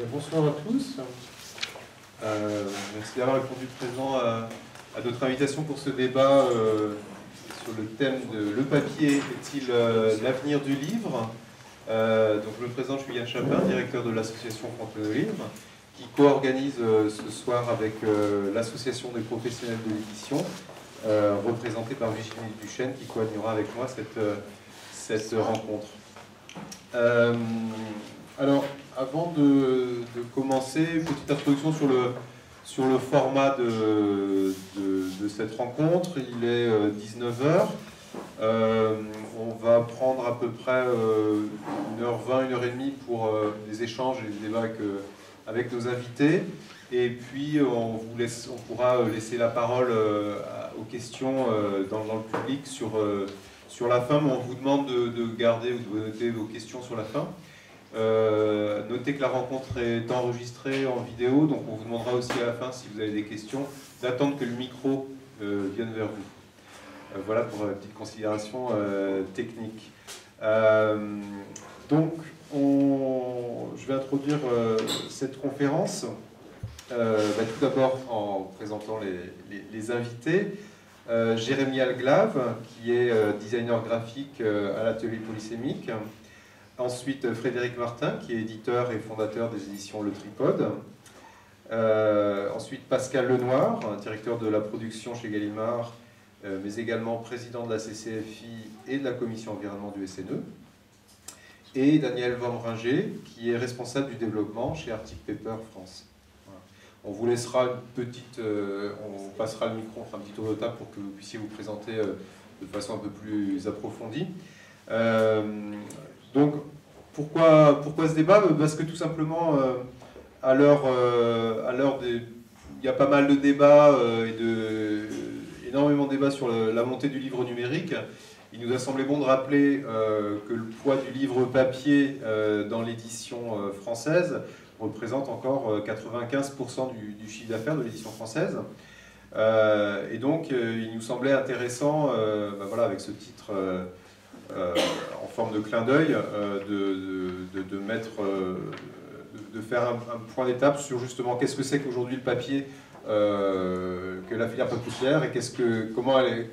Bonsoir à tous. Merci d'avoir répondu présent à notre invitation pour ce débat sur le thème de le papier est-il l'avenir du livre. Donc je me présente, je suis Yann Chapin, directeur de l'association Franklin Livre, qui co-organise ce soir avec l'association des professionnels de l'édition, représentée par Virginie Duchesne, qui co-animera avec moi cette rencontre. Alors, avant de commencer, petite introduction sur le format de cette rencontre. Il est 19h. On va prendre à peu près 1h20, 1h30 pour des échanges et des débats avec nos invités. Et puis, on pourra laisser la parole aux questions dans le public sur la fin, mais on vous demande de garder ou de noter vos questions sur la fin. Notez que la rencontre est enregistrée en vidéo, donc on vous demandera aussi à la fin, si vous avez des questions, d'attendre que le micro vienne vers vous. Voilà pour la petite considération technique. Donc, je vais introduire cette conférence, tout d'abord en présentant les invités. Jérémy Alglave, qui est designer graphique à l'atelier Polysémique. Ensuite, Frédéric Martin, qui est éditeur et fondateur des éditions Le Tripode. Ensuite, Pascal Lenoir, directeur de la production chez Gallimard, mais également président de la CCFI et de la commission environnement du SNE. Et Daniel Vormringer, qui est responsable du développement chez Arctic Paper France. Voilà. On vous laissera une petite... on passera le micro, on fera un petit tour de table pour que vous puissiez vous présenter de façon un peu plus approfondie. Donc, pourquoi ce débat? Parce que tout simplement, à l'heure des... Il y a pas mal de débats énormément de débats sur la montée du livre numérique. Il nous a semblé bon de rappeler que le poids du livre papier dans l'édition française représente encore 95% du chiffre d'affaires de l'édition française. Et donc, il nous semblait intéressant, voilà, avec ce titre... en forme de clin d'œil, de faire un point d'étape sur justement qu'est-ce que c'est qu'aujourd'hui le papier, que la filière papier et comment le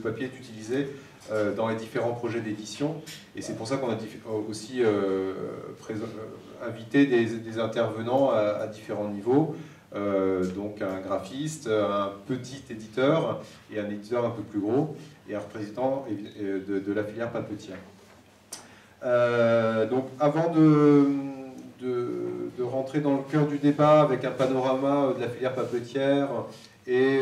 papier est utilisé dans les différents projets d'édition. Et c'est pour ça qu'on a aussi invité des intervenants à différents niveaux. Donc un graphiste, un petit éditeur et un éditeur un peu plus gros et un représentant de la filière papetière. Donc avant de rentrer dans le cœur du débat avec un panorama de la filière papetière et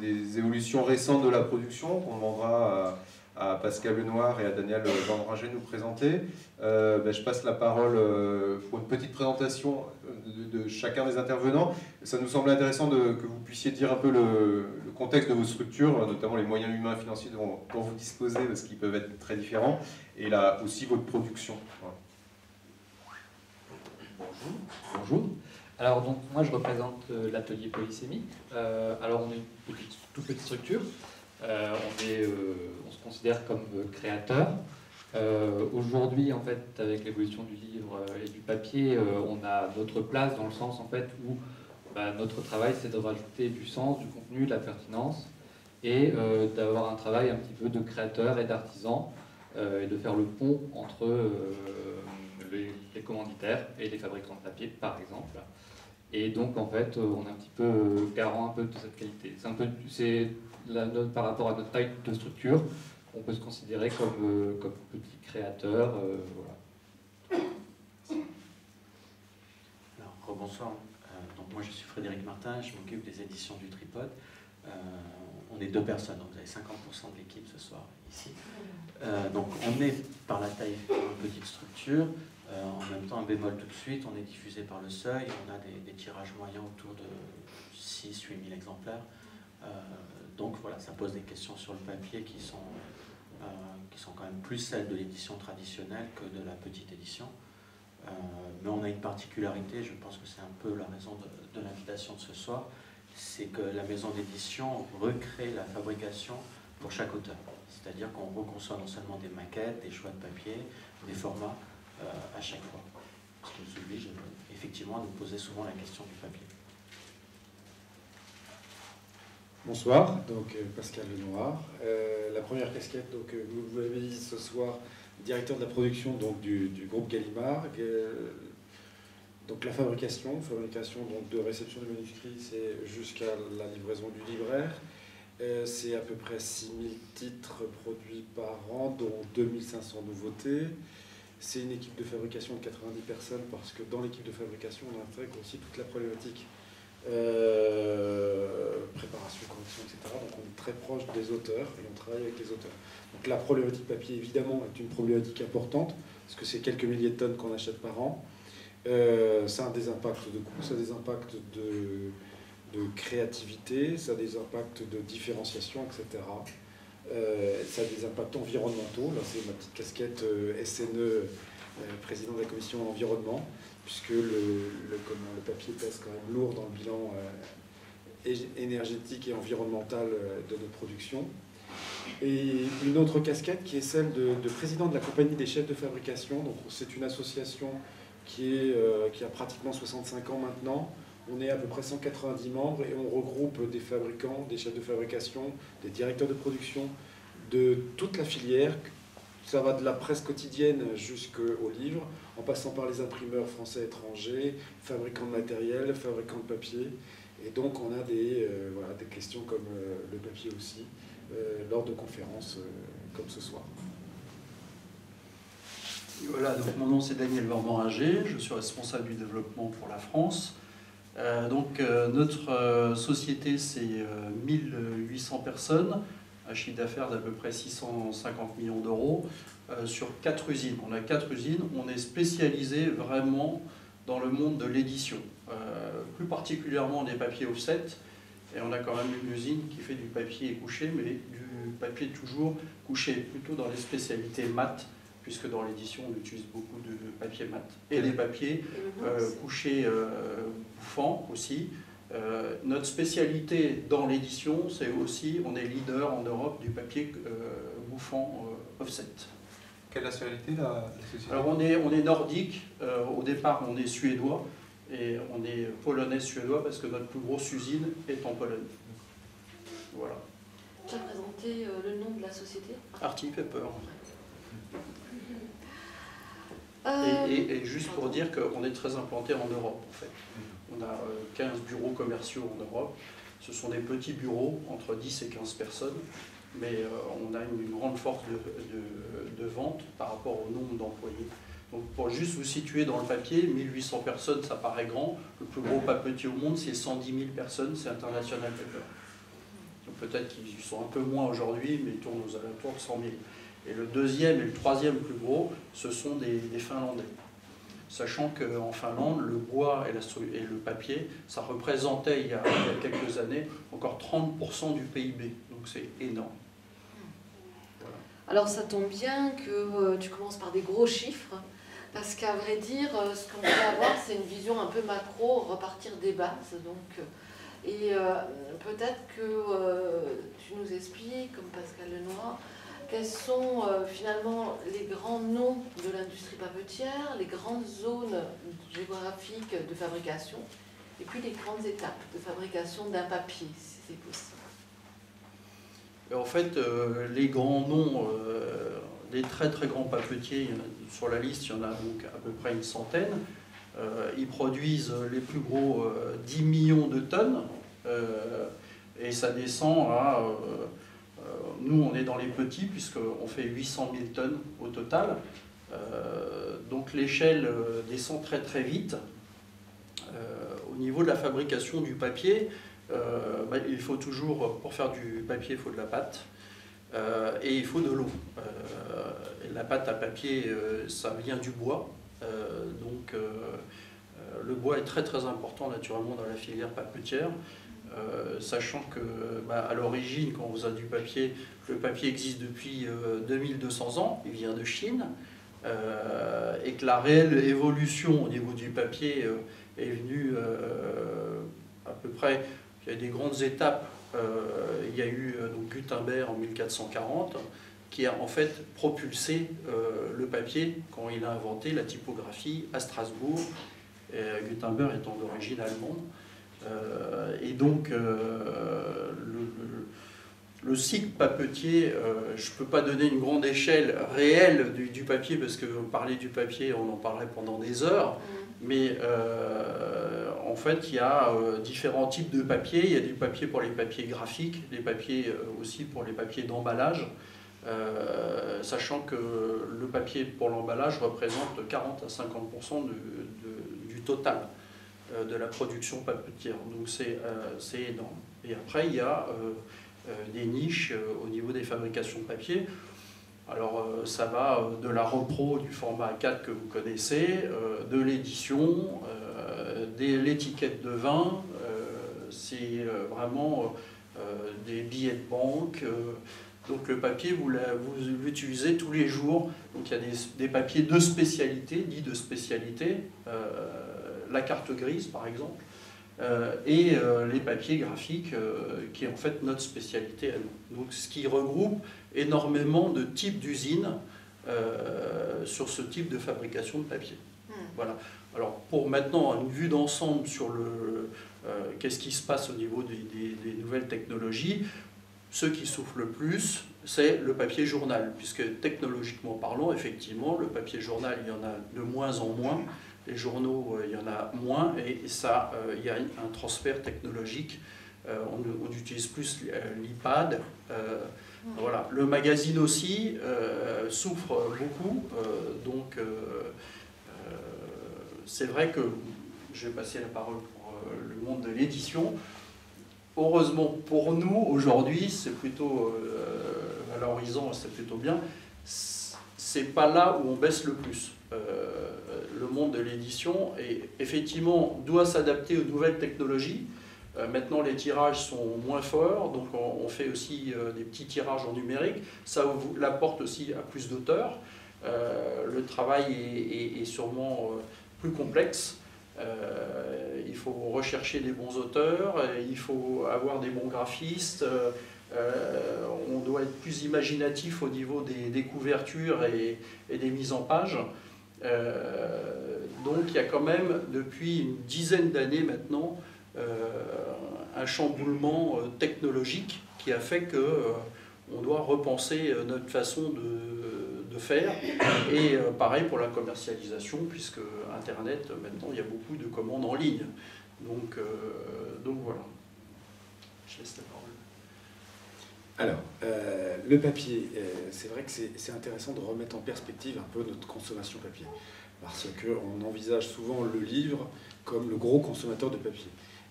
des évolutions récentes de la production qu'on demandera à Pascal Lenoir et à Daniel Vormringer de nous présenter. Je passe la parole pour une petite présentation de chacun des intervenants. Ça nous semble intéressant que vous puissiez dire un peu le contexte de vos structures, notamment les moyens humains et financiers dont vous disposez, parce qu'ils peuvent être très différents, et là aussi votre production. Voilà. Bonjour. Alors donc moi je représente l'atelier Polysémique. Alors on est une toute petite structure. On se considère comme créateur. Aujourd'hui, en fait, avec l'évolution du livre et du papier, on a notre place dans le sens en fait où notre travail, c'est de rajouter du sens, du contenu, de la pertinence, et d'avoir un travail un petit peu de créateur et d'artisan, et de faire le pont entre les commanditaires et les fabricants de papier, par exemple. Et donc, en fait, on est un petit peu garant un peu de cette qualité. Par rapport à notre taille de structure, on peut se considérer comme petit créateur. Voilà. Alors, bonsoir. Donc, moi, je suis Frédéric Martin, je m'occupe des éditions du Tripode. On est 2 personnes, donc vous avez 50% de l'équipe ce soir ici. Donc, on est par la taille une petite structure. En même temps, un bémol tout de suite, on est diffusé par le Seuil. On a des tirages moyens autour de 6 000 à 8 000 exemplaires. Donc voilà, ça pose des questions sur le papier qui sont quand même plus celles de l'édition traditionnelle que de la petite édition. Mais on a une particularité, je pense que c'est un peu la raison de l'invitation de ce soir, c'est que la maison d'édition recrée la fabrication pour chaque auteur. C'est-à-dire qu'on reconçoit non seulement des maquettes, des choix de papier, des formats à chaque fois. Ce qui nous oblige effectivement nous poser souvent la question du papier. Bonsoir, donc Pascal Lenoir. La première casquette, donc vous l'avez dit ce soir, directeur de la production donc, du groupe Gallimard. Donc la fabrication donc, de réception du manuscrit, c'est jusqu'à la livraison du libraire. C'est à peu près 6000 titres produits par an, dont 2500 nouveautés. C'est une équipe de fabrication de 90 personnes, parce que dans l'équipe de fabrication, on intègre aussi toute la problématique préparation, correction, etc. Donc on est très proche des auteurs et on travaille avec les auteurs. Donc la problématique papier, évidemment, est une problématique importante, parce que c'est quelques milliers de tonnes qu'on achète par an. Ça a des impacts de coût, ça a des impacts de créativité, ça a des impacts de différenciation, etc. Ça a des impacts environnementaux. Là, c'est ma petite casquette SNE, président de la commission environnement, puisque le papier pèse quand même lourd dans le bilan énergétique et environnemental de notre production. Et une autre casquette qui est celle de président de la compagnie des chefs de fabrication. Donc c'est une association qui a pratiquement 65 ans maintenant. On est à peu près 190 membres et on regroupe des fabricants, des chefs de fabrication, des directeurs de production de toute la filière. Ça va de la presse quotidienne jusqu'aux livres, en passant par les imprimeurs français et étrangers, fabricants de matériel, fabricants de papier. Et donc on a des questions comme le papier aussi, lors de conférences comme ce soir. Voilà, donc mon nom c'est Daniel Vormand-Inger, je suis responsable du développement pour la France. Notre société c'est 1800 personnes, un chiffre d'affaires d'à peu près 650 millions d'euros sur 4 usines. On a 4 usines, on est spécialisé vraiment dans le monde de l'édition, plus particulièrement des papiers offset, et on a quand même une usine qui fait du papier couché, mais du papier toujours couché, plutôt dans les spécialités mat, puisque dans l'édition on utilise beaucoup de papier mat, et des papiers couchés bouffants aussi. Notre spécialité dans l'édition, c'est aussi, on est leader en Europe du papier bouffant offset. Quelle nationalité la société? Alors on est nordique, au départ on est suédois, et on est polonais-suédois parce que notre plus grosse usine est en Pologne. Voilà. Tu as présenté le nom de la société? Arctic Paper. Et juste pour dire qu'on est très implanté en Europe en fait. On a 15 bureaux commerciaux en Europe. Ce sont des petits bureaux, entre 10 et 15 personnes, mais on a une grande force de vente par rapport au nombre d'employés. Donc pour juste vous situer dans le papier, 1800 personnes, ça paraît grand. Le plus gros papetier au monde, c'est 110 000 personnes, c'est International Paper. Donc peut-être qu'ils sont un peu moins aujourd'hui, mais ils tournent aux alentours de 100 000. Et le deuxième et le troisième plus gros, ce sont des Finlandais. Sachant qu'en Finlande, le bois et le papier, ça représentait il y a quelques années encore 30% du PIB. Donc c'est énorme. Voilà. Alors ça tombe bien que tu commences par des gros chiffres, parce qu'à vrai dire, ce qu'on peut avoir, c'est une vision un peu macro, repartir des bases. Donc, et peut-être que tu nous expliques, comme Pascal Lenoir, quels sont finalement les grands noms de l'industrie papetière, les grandes zones géographiques de fabrication, et puis les grandes étapes de fabrication d'un papier, si c'est possible. En fait, les grands noms, des très très grands papetiers, sur la liste, il y en a donc à peu près une centaine. Ils produisent les plus gros 10 millions de tonnes, et ça descend à... nous, on est dans les petits, puisqu'on fait 800 000 tonnes au total. Donc l'échelle descend très très vite. Au niveau de la fabrication du papier, il faut toujours, pour faire du papier, il faut de la pâte et il faut de l'eau. Et la pâte à papier, ça vient du bois. Le bois est très très important naturellement dans la filière papetière. Sachant que à l'origine, quand on faisait du papier, le papier existe depuis 2200 ans, il vient de Chine, et que la réelle évolution au niveau du papier est venue à peu près, il y a des grandes étapes. Il y a eu donc Gutenberg en 1440 qui a en fait propulsé le papier quand il a inventé la typographie à Strasbourg. Gutenberg étant d'origine allemande. Et donc, le cycle papetier, je ne peux pas donner une grande échelle réelle du papier, parce que parler du papier, on en parlerait pendant des heures, mais en fait, il y a différents types de papier. Il y a du papier pour les papiers graphiques, des papiers aussi pour les papiers d'emballage, sachant que le papier pour l'emballage représente 40 à 50% du total de la production papetière. Donc c'est énorme. Et après, il y a des niches au niveau des fabrications de papier. Alors ça va de la repro du format A4 que vous connaissez, de l'édition, de l'étiquette de vin, c'est vraiment des billets de banque. Donc le papier, vous l'utilisez tous les jours. Donc il y a des papiers de spécialité, dits de spécialité, la carte grise par exemple, et les papiers graphiques, qui est en fait notre spécialité à nous. Donc ce qui regroupe énormément de types d'usines sur ce type de fabrication de papier. Voilà. Alors pour maintenant une vue d'ensemble sur qu'est-ce qui se passe au niveau des nouvelles technologies, ce qui souffle le plus, c'est le papier journal, puisque technologiquement parlant, effectivement, le papier journal, il y en a de moins en moins, les journaux, il y en a moins, et ça, il y a un transfert technologique. On utilise plus l'iPad. Voilà. Le magazine aussi souffre beaucoup, donc c'est vrai que je vais passer la parole pour le monde de l'édition. Heureusement pour nous, aujourd'hui, c'est plutôt à l'horizon, c'est plutôt bien. C'est pas là où on baisse le plus. Le monde de l'édition, et effectivement, doit s'adapter aux nouvelles technologies. Maintenant, les tirages sont moins forts, donc on fait aussi des petits tirages en numérique. Ça l'apporte aussi à plus d'auteurs. Le travail est sûrement plus complexe. Il faut rechercher des bons auteurs, il faut avoir des bons graphistes, on doit être plus imaginatif au niveau des couvertures et des mises en page. Donc il y a quand même, depuis une dizaine d'années maintenant, un chamboulement technologique qui a fait qu'on doit repenser notre façon de faire. Et pareil pour la commercialisation, puisque Internet, maintenant, il y a beaucoup de commandes en ligne. Donc voilà. Je laisse la parole. Alors, le papier, c'est vrai que c'est intéressant de remettre en perspective un peu notre consommation papier. Parce qu'on envisage souvent le livre comme le gros consommateur de papier.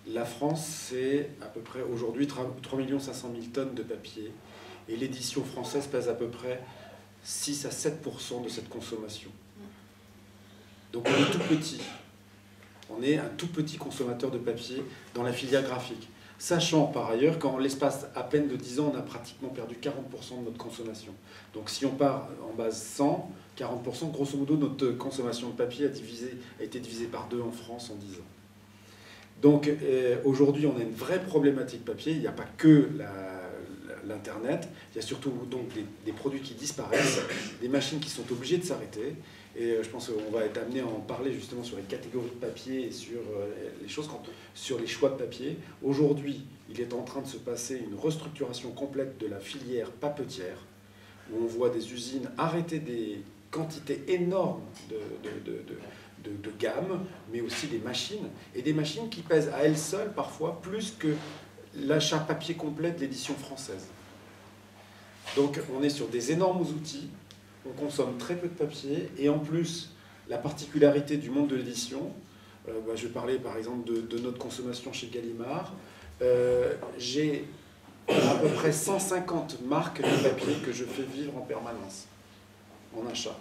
La France, c'est à peu près aujourd'hui 3 500 000 tonnes de papier. Et l'édition française pèse à peu près 6 à 7% de cette consommation. Donc on est tout petit. On est un tout petit consommateur de papier dans la filière graphique. Sachant par ailleurs qu'en l'espace à peine de 10 ans, on a pratiquement perdu 40% de notre consommation. Donc si on part en base 100, 40%, grosso modo, notre consommation de papier a été divisée par 2 en France en 10 ans. Donc aujourd'hui, on a une vraie problématique papier. Il n'y a pas que l'Internet, il y a surtout donc des produits qui disparaissent, des machines qui sont obligées de s'arrêter. Et je pense qu'on va être amené à en parler justement sur les catégories de papier et sur les choses, sur les choix de papier. Aujourd'hui, il est en train de se passer une restructuration complète de la filière papetière, où on voit des usines arrêter des quantités énormes de gamme, mais aussi des machines, et des machines qui pèsent à elles seules parfois plus que l'achat papier complet de l'édition française. Donc on est sur des énormes outils, on consomme très peu de papier, et en plus, la particularité du monde de l'édition, je vais parler par exemple de notre consommation chez Gallimard, j'ai à peu près 150 marques de papier que je fais vivre en permanence, en achat.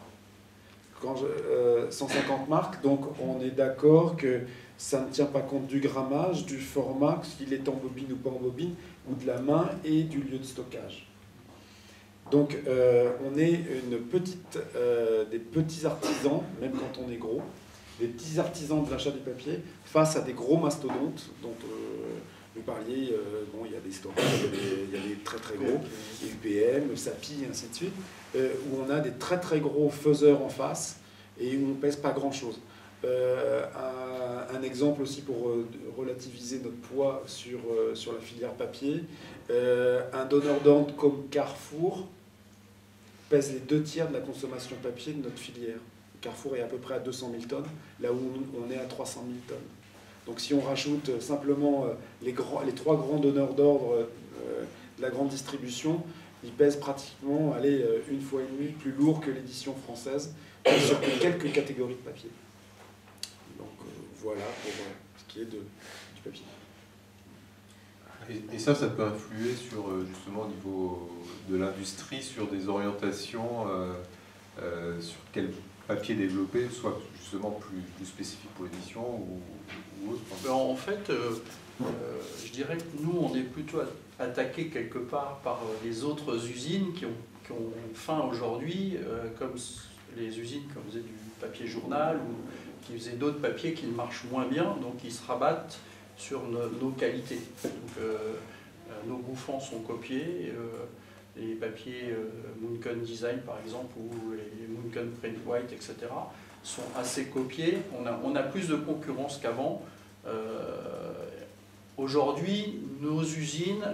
150 marques, donc on est d'accord que ça ne tient pas compte du grammage, du format, s'il est en bobine ou pas en bobine, ou de la main et du lieu de stockage. Donc on est des petits artisans, même quand on est gros, des petits artisans de l'achat du papier, face à des gros mastodontes dont vous parliez, il y a des stockage, il y a des très très gros, UPM, SAPI, et ainsi de suite, où on a des très très gros faiseurs en face et où on ne pèse pas grand chose. Un exemple aussi pour relativiser notre poids sur la filière papier, un donneur d'ordre comme Carrefour pèse les 2/3 de la consommation papier de notre filière. Carrefour est à peu près à 200 000 tonnes, là où on est à 300 000 tonnes. Donc si on rajoute simplement les 3 grands donneurs d'ordre de la grande distribution, ils pèsent pratiquement, allez, 1,5 fois plus lourd que l'édition française, sur quelques catégories de papier. Donc voilà pour ce qui est du papier. Et ça peut influer sur, justement, au niveau de l'industrie, sur des orientations, sur quel papier développer, soit justement plus spécifique pour l'édition ou autre. En fait, je dirais que nous, on est plutôt attaqué quelque part par les autres usines qui ont faim aujourd'hui, comme les usines qui faisaient du papier journal ou qui faisaient d'autres papiers qui marchent moins bien, donc ils se rabattent sur nos qualités. Donc, nos bouffants sont copiés, les papiers Munken Design par exemple, ou les Munken Print White, etc., sont assez copiés. On a plus de concurrence qu'avant. Aujourd'hui, nos usines,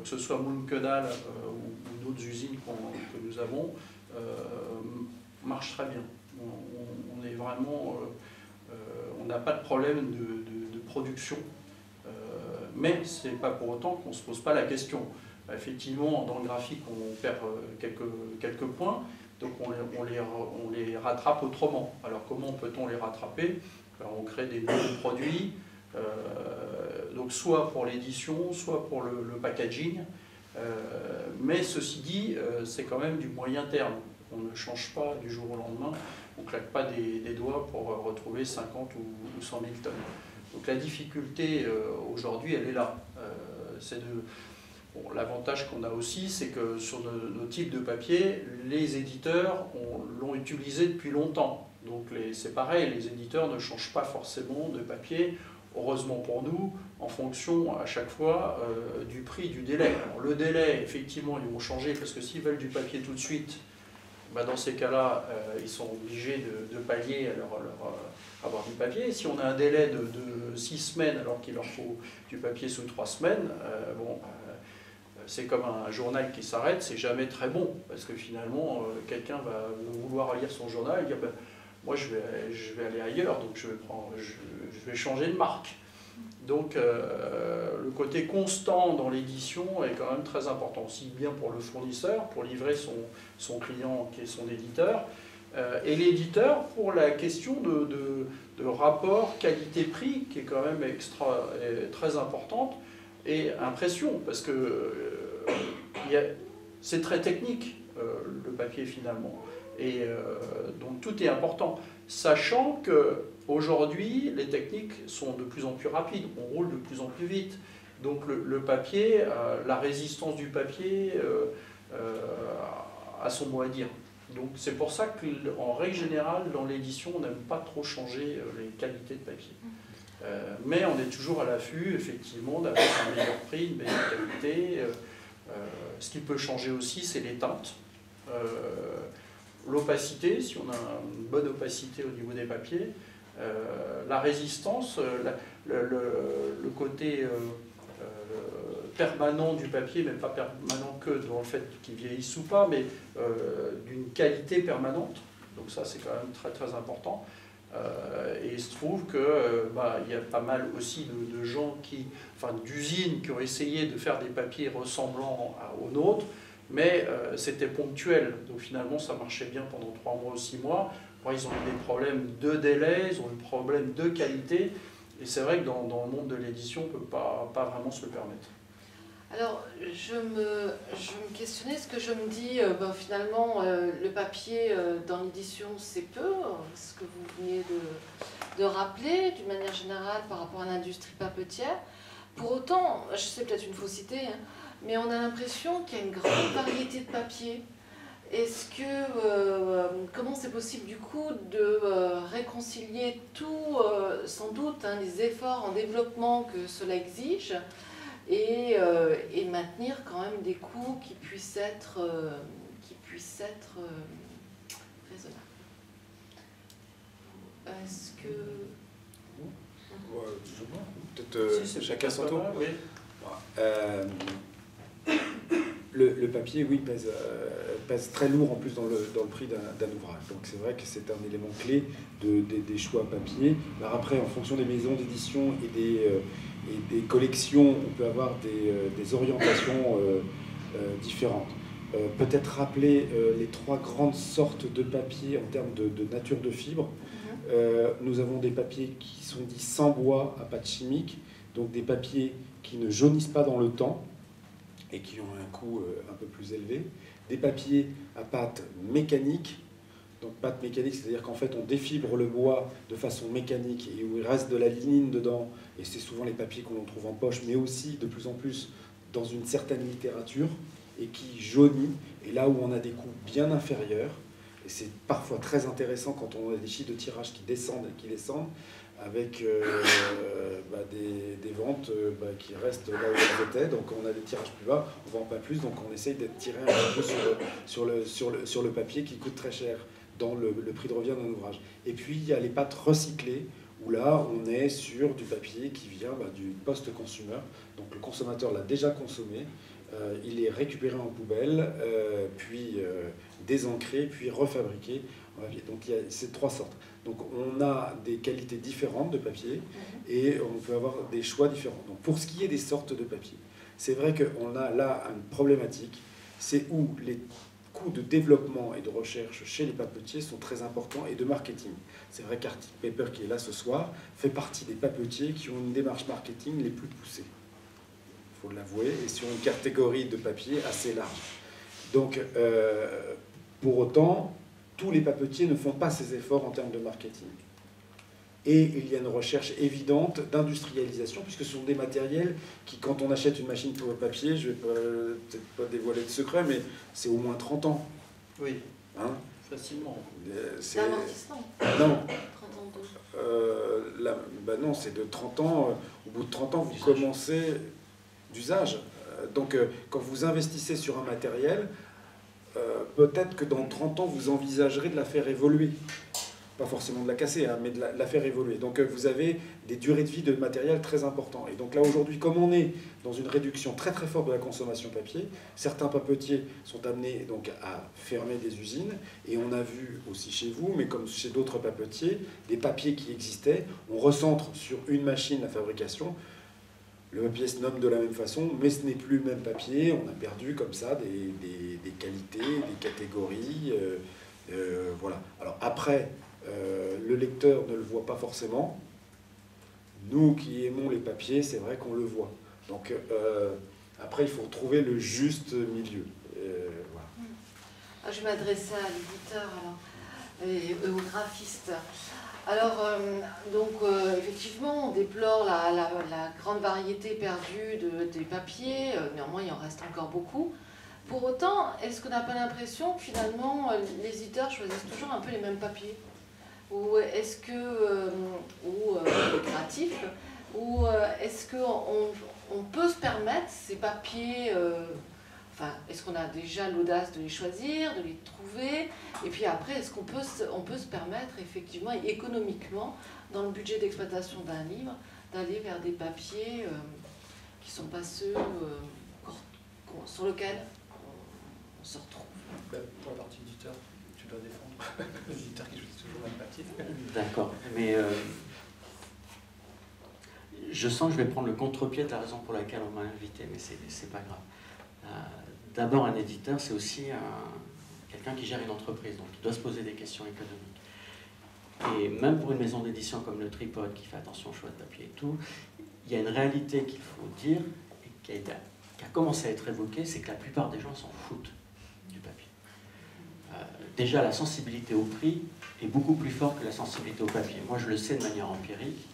que ce soit Munkenal ou d'autres usines que nous avons, marchent très bien. On est vraiment, on n'a pas de problème de production. Mais ce n'est pas pour autant qu'on ne se pose pas la question. Effectivement, dans le graphique, on perd quelques points, donc on les rattrape autrement. Alors comment peut-on les rattraper? Alors, on crée des nouveaux produits, donc soit pour l'édition, soit pour le packaging. Mais ceci dit, c'est quand même du moyen terme. On ne change pas du jour au lendemain, on ne claque pas des doigts pour retrouver 50 ou 100 000 tonnes. Donc la difficulté aujourd'hui, elle est là. Bon, l'avantage qu'on a aussi, c'est que sur nos types de papier, les éditeurs l'ont utilisé depuis longtemps. Donc c'est pareil, les éditeurs ne changent pas forcément de papier, heureusement pour nous, en fonction à chaque fois du prix, du délai. Alors, le délai, effectivement, ils vont changer parce que s'ils veulent du papier tout de suite, dans ces cas-là, ils sont obligés de pallier à avoir du papier. Si on a un délai de 6 semaines alors qu'il leur faut du papier sous 3 semaines, c'est comme un journal qui s'arrête, c'est jamais très bon, parce que finalement, quelqu'un va vouloir lire son journal et dire moi je vais aller ailleurs, donc je vais changer de marque. Donc le côté constant dans l'édition est quand même très important, aussi bien pour le fournisseur, pour livrer son client qui est son éditeur, et l'éditeur pour la question de rapport qualité-prix qui est quand même très importante, et impression, parce que c'est très technique le papier finalement, et donc tout est important, sachant qu'aujourd'hui les techniques sont de plus en plus rapides, on roule de plus en plus vite, donc le papier, la résistance du papier a son mot à dire. Donc c'est pour ça qu'en règle générale, dans l'édition, on n'aime pas trop changer les qualités de papier. Mais on est toujours à l'affût, effectivement, d'avoir un meilleur prix, une meilleure qualité. Ce qui peut changer aussi, c'est les teintes. L'opacité, si on a une bonne opacité au niveau des papiers. La résistance, le côté permanent du papier, mais pas permanent que dans le fait qu'il vieillisse ou pas, mais d'une qualité permanente. Donc ça, c'est quand même très très important. Et il se trouve que il y a pas mal aussi de gens d'usines qui ont essayé de faire des papiers ressemblant aux nôtres, mais c'était ponctuel. Donc finalement, ça marchait bien pendant 3 mois ou 6 mois. Après, ils ont eu des problèmes de délai, ils ont eu des problèmes de qualité. Et c'est vrai que dans le monde de l'édition, on ne peut pas vraiment se le permettre. Alors, je me questionnais, ce que je me dis, finalement, le papier dans l'édition, c'est peu, ce que vous venez de rappeler, d'une manière générale, par rapport à l'industrie papetière. Pour autant, je sais peut-être une fausseté, mais on a l'impression qu'il y a une grande variété de papiers. Est-ce que, comment c'est possible du coup de réconcilier tout, sans doute, les efforts en développement que cela exige, et maintenir quand même des coûts qui puissent être raisonnables. Est-ce que... Peut-être chacun son tour. Oui. Le papier, oui, pèse très lourd en plus dans le prix d'un ouvrage. Donc c'est vrai que c'est un élément clé des choix papier. Alors après, en fonction des maisons d'édition et des collections, on peut avoir des orientations différentes. Peut-être rappeler les 3 grandes sortes de papier en termes de nature de fibre. Nous avons des papiers qui sont dits sans bois à pâte chimique, donc des papiers qui ne jaunissent pas dans le temps et qui ont un coût un peu plus élevé. Des papiers à pâte mécanique, donc pâte mécanique, c'est-à-dire qu'en fait on défibre le bois de façon mécanique et où il reste de la lignine dedans, et c'est souvent les papiers qu'on trouve en poche, mais aussi de plus en plus dans une certaine littérature, et qui jaunit, et là où on a des coûts bien inférieurs, et c'est parfois très intéressant quand on a des chiffres de tirage qui descendent, avec des ventes qui restent là où elles étaient, donc on a des tirages plus bas, on ne vend pas plus, donc on essaye d'être tiré un petit peu sur le papier qui coûte très cher dans le prix de revient d'un ouvrage. Et puis il y a les pâtes recyclées, où là on est sur du papier qui vient du post-consumer, donc le consommateur l'a déjà consommé, il est récupéré en poubelle, puis désancré, puis refabriqué. Donc il y a ces 3 sortes. Donc on a des qualités différentes de papier et on peut avoir des choix différents. Donc pour ce qui est des sortes de papier, c'est vrai qu'on a là une problématique, c'est où les coûts de développement et de recherche chez les papetiers sont très importants et de marketing. C'est vrai qu'Arctic Paper, qui est là ce soir, fait partie des papetiers qui ont une démarche marketing les plus poussées. Il faut l'avouer, et sur une catégorie de papier assez large. Donc, pour autant, tous les papetiers ne font pas ces efforts en termes de marketing. Et il y a une recherche évidente d'industrialisation, puisque ce sont des matériels qui, quand on achète une machine pour le papier, je ne vais peut-être pas dévoiler de secret, mais c'est au moins 30 ans. Oui, hein, facilement. C'est amortissement. Non. 30 ans de... Non, c'est de 30 ans. Au bout de 30 ans, vous commencez d'usage. Donc, quand vous investissez sur un matériel, peut-être que dans 30 ans, vous envisagerez de la faire évoluer. Pas forcément de la casser, hein, mais de la faire évoluer. Donc vous avez des durées de vie de matériel très importantes. Et donc là, aujourd'hui, comme on est dans une réduction très très forte de la consommation papier, certains papetiers sont amenés donc à fermer des usines. Et on a vu aussi chez vous, mais comme chez d'autres papetiers, des papiers qui existaient. On recentre sur une machine la fabrication. Le papier se nomme de la même façon, mais ce n'est plus le même papier. On a perdu comme ça des qualités, des catégories. Voilà. Alors après... le lecteur ne le voit pas forcément. Nous qui aimons les papiers, c'est vrai qu'on le voit. Donc après, il faut trouver le juste milieu. Voilà. Je vais m'adresser à l'éditeur et au graphiste. Alors, effectivement, on déplore la grande variété perdue des papiers. Néanmoins, il en reste encore beaucoup. Pour autant, est-ce qu'on n'a pas l'impression que finalement, les éditeurs choisissent toujours un peu les mêmes papiers ? Ou est-ce que, créatif, ou est-ce qu'on peut se permettre ces papiers, est-ce qu'on a déjà l'audace de les choisir, de les trouver, et puis après, est-ce qu'on peut se permettre effectivement, économiquement, dans le budget d'exploitation d'un livre, d'aller vers des papiers qui ne sont pas ceux sur lesquels on se retrouve. Pour la partie éditeur, tu dois défendre l'éditeur qui choisit toujours le même papier. D'accord, mais je sens que je vais prendre le contre-pied de la raison pour laquelle on m'a invité, mais c'est pas grave. D'abord, un éditeur, c'est aussi quelqu'un qui gère une entreprise, donc il doit se poser des questions économiques. Et même pour une maison d'édition comme le Tripod, qui fait attention au choix de papier et tout, il y a une réalité qu'il faut dire, et qui a commencé à être évoquée, c'est que la plupart des gens s'en foutent du papier. Déjà, la sensibilité au prix est beaucoup plus forte que la sensibilité au papier. Moi, je le sais de manière empirique.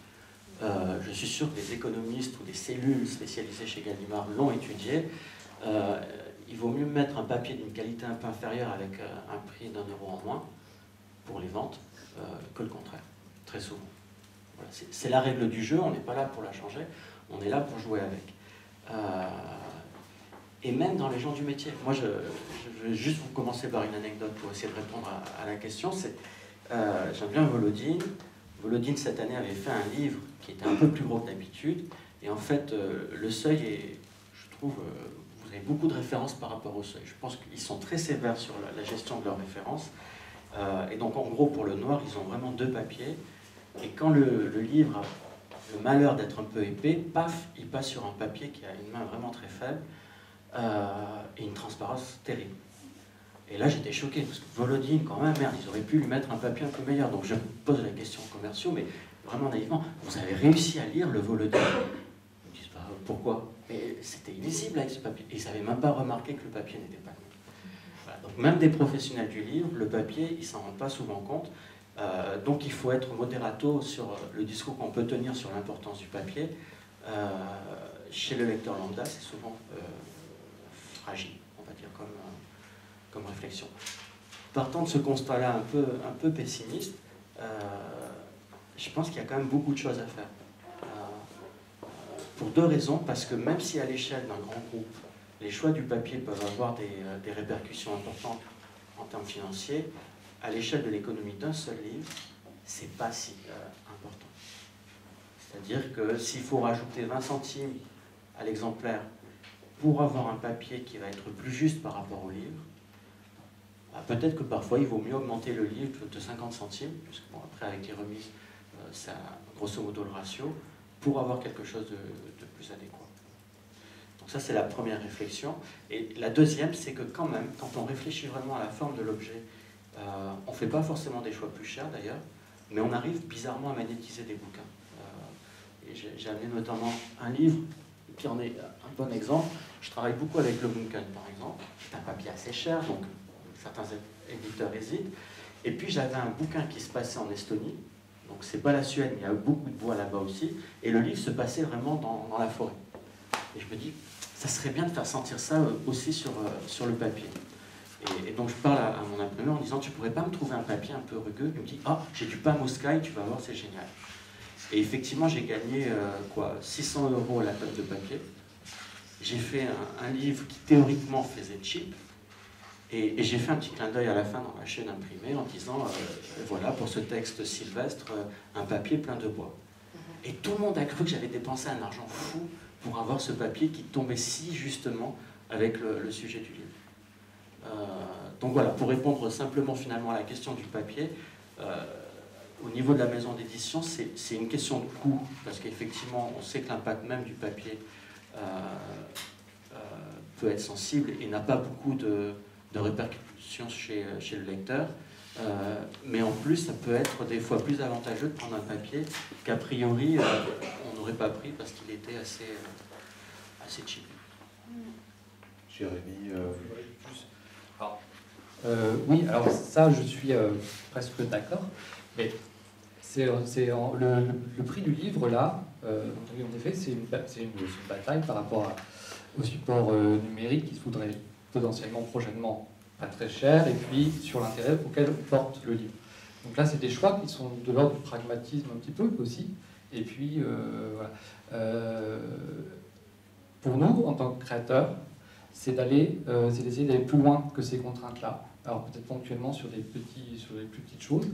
Je suis sûr que les économistes ou des cellules spécialisées chez Gallimard l'ont étudié. Il vaut mieux mettre un papier d'une qualité un peu inférieure avec un prix d'1 euro en moins pour les ventes que le contraire, très souvent. Voilà, c'est la règle du jeu, on n'est pas là pour la changer, on est là pour jouer avec. Et même dans les gens du métier. Moi, je vais juste vous commencer par une anecdote pour essayer de répondre à la question. J'aime bien Volodine. Volodine, cette année, avait fait un livre qui était un peu plus gros que d'habitude. Et en fait, le seuil est, je trouve, vous avez beaucoup de références par rapport au seuil. Je pense qu'ils sont très sévères sur la gestion de leurs références. Et donc, en gros, pour le noir, ils ont vraiment 2 papiers. Et quand le livre a le malheur d'être un peu épais, paf, il passe sur un papier qui a une main vraiment très faible et une transparence terrible. Et là, j'étais choqué, parce que Volodine, quand même, merde, ils auraient pu lui mettre un papier un peu meilleur. Donc, je pose la question aux commerciaux, mais vraiment naïvement, vous avez réussi à lire le Volodine? Ils me disent, bah, pourquoi? Mais c'était illisible avec ce papier. Et ils n'avaient même pas remarqué que le papier n'était pas bon. Voilà. Donc, même des professionnels du livre, le papier, ils ne s'en rendent pas souvent compte. Donc, il faut être modérato sur le discours qu'on peut tenir sur l'importance du papier. Chez le lecteur lambda, c'est souvent fragile, on va dire, comme réflexion. Partant de ce constat-là un peu pessimiste, je pense qu'il y a quand même beaucoup de choses à faire. Pour 2 raisons, parce que même si à l'échelle d'un grand groupe, les choix du papier peuvent avoir des répercussions importantes en termes financiers, à l'échelle de l'économie d'un seul livre, c'est pas si important. C'est-à-dire que s'il faut rajouter 20 centimes à l'exemplaire pour avoir un papier qui va être plus juste par rapport au livre, peut-être que parfois il vaut mieux augmenter le livre de 50 centimes, puisque bon, après avec les remises, c'est grosso modo le ratio, pour avoir quelque chose de plus adéquat. Donc ça c'est la première réflexion. Et la deuxième, c'est que quand même, quand on réfléchit vraiment à la forme de l'objet, on ne fait pas forcément des choix plus chers d'ailleurs, mais on arrive bizarrement à magnétiser des bouquins. Et j'ai amené notamment un livre qui en est un bon exemple. Je travaille beaucoup avec le Munken par exemple, c'est un papier assez cher, donc certains éditeurs hésitent. Et puis j'avais un bouquin qui se passait en Estonie, donc c'est pas la Suède, mais il y a beaucoup de bois là-bas aussi, et le livre se passait vraiment dans la forêt. Et je me dis, ça serait bien de faire sentir ça aussi sur le papier. Et donc je parle à mon imprimeur en disant, tu pourrais pas me trouver un papier un peu rugueux? Il me dit, ah, j'ai du Pamo Sky, tu vas voir, c'est génial. Et effectivement, j'ai gagné 600 € la tonne de papier. J'ai fait un livre qui théoriquement faisait cheap. Et j'ai fait un petit clin d'œil à la fin dans ma chaîne imprimée en disant, voilà, pour ce texte sylvestre, un papier plein de bois. Et tout le monde a cru que j'avais dépensé un argent fou pour avoir ce papier qui tombait si justement avec le sujet du livre. Donc voilà, pour répondre simplement finalement à la question du papier, au niveau de la maison d'édition, c'est une question de coût, parce qu'effectivement, on sait que l'impact même du papier peut être sensible et n'a pas beaucoup de répercussions chez le lecteur. Mais en plus, ça peut être des fois plus avantageux de prendre un papier qu'a priori, on n'aurait pas pris parce qu'il était assez cheap. Jérémy, oui, alors ça, je suis presque d'accord, mais c'est le prix du livre, là, oui, en effet, c'est une bataille par rapport au support numérique qui se voudrait potentiellement prochainement pas très cher, et puis sur l'intérêt auquel porte le livre. Donc là, c'est des choix qui sont de l'ordre du pragmatisme un petit peu aussi, et puis voilà. Pour nous, en tant que créateurs, c'est d'essayer d'aller plus loin que ces contraintes-là. Alors peut-être ponctuellement sur les plus petites choses,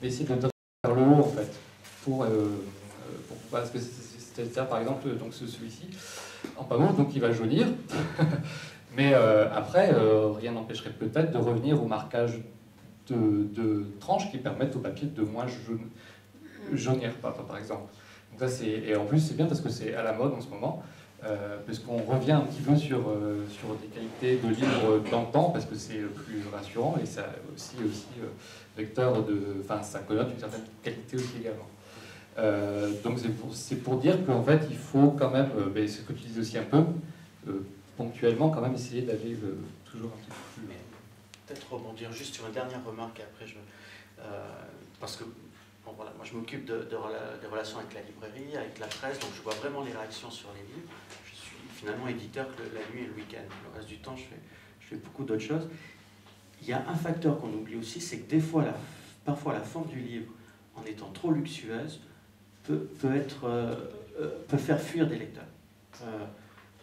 mais c'est de vers le haut en fait. Parce que c'est ça, par exemple, donc celui-ci, en paiement, donc il va jaunir. Mais après, rien n'empêcherait peut-être de revenir au marquage de tranches qui permettent au papier de moins jaunir, par exemple. Donc ça, et en plus, c'est bien parce que c'est à la mode en ce moment. Puisqu'on revient un petit peu sur des qualités de livre d'antan, parce que c'est plus rassurant et ça aussi vecteur enfin ça connote une certaine qualité aussi également. Donc c'est pour dire qu'en fait il faut quand même, ce que tu dis aussi un peu, ponctuellement quand même essayer d'aller toujours un petit peu plus. Mais peut-être rebondir juste sur une dernière remarque et après parce que bon, voilà, moi je m'occupe des relations avec la librairie, avec la presse, donc je vois vraiment les réactions sur les livres. Je suis finalement éditeur que la nuit et le week-end. Le reste du temps, je fais beaucoup d'autres choses. Il y a un facteur qu'on oublie aussi, c'est que des fois, parfois la forme du livre, en étant trop luxueuse, peut faire fuir des lecteurs.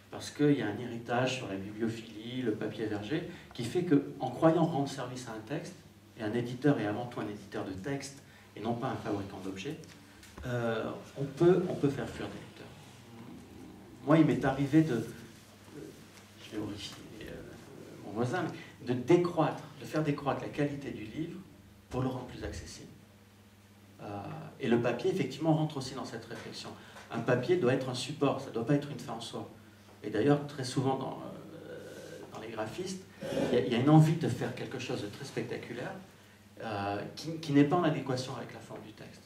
Parce qu'il y a un héritage sur la bibliophilie, le papier verger, qui fait qu'en croyant rendre service à un texte, et un éditeur est avant tout un éditeur de texte, et non pas un fabricant d'objets, on peut faire fuir des lecteurs. Moi, il m'est arrivé de, je vais horrifier mon voisin, de faire décroître la qualité du livre pour le rendre plus accessible. Et le papier, effectivement, rentre aussi dans cette réflexion. Un papier doit être un support, ça ne doit pas être une fin en soi. Et d'ailleurs, très souvent dans les graphistes, il y a une envie de faire quelque chose de très spectaculaire qui n'est pas en adéquation avec la forme du texte.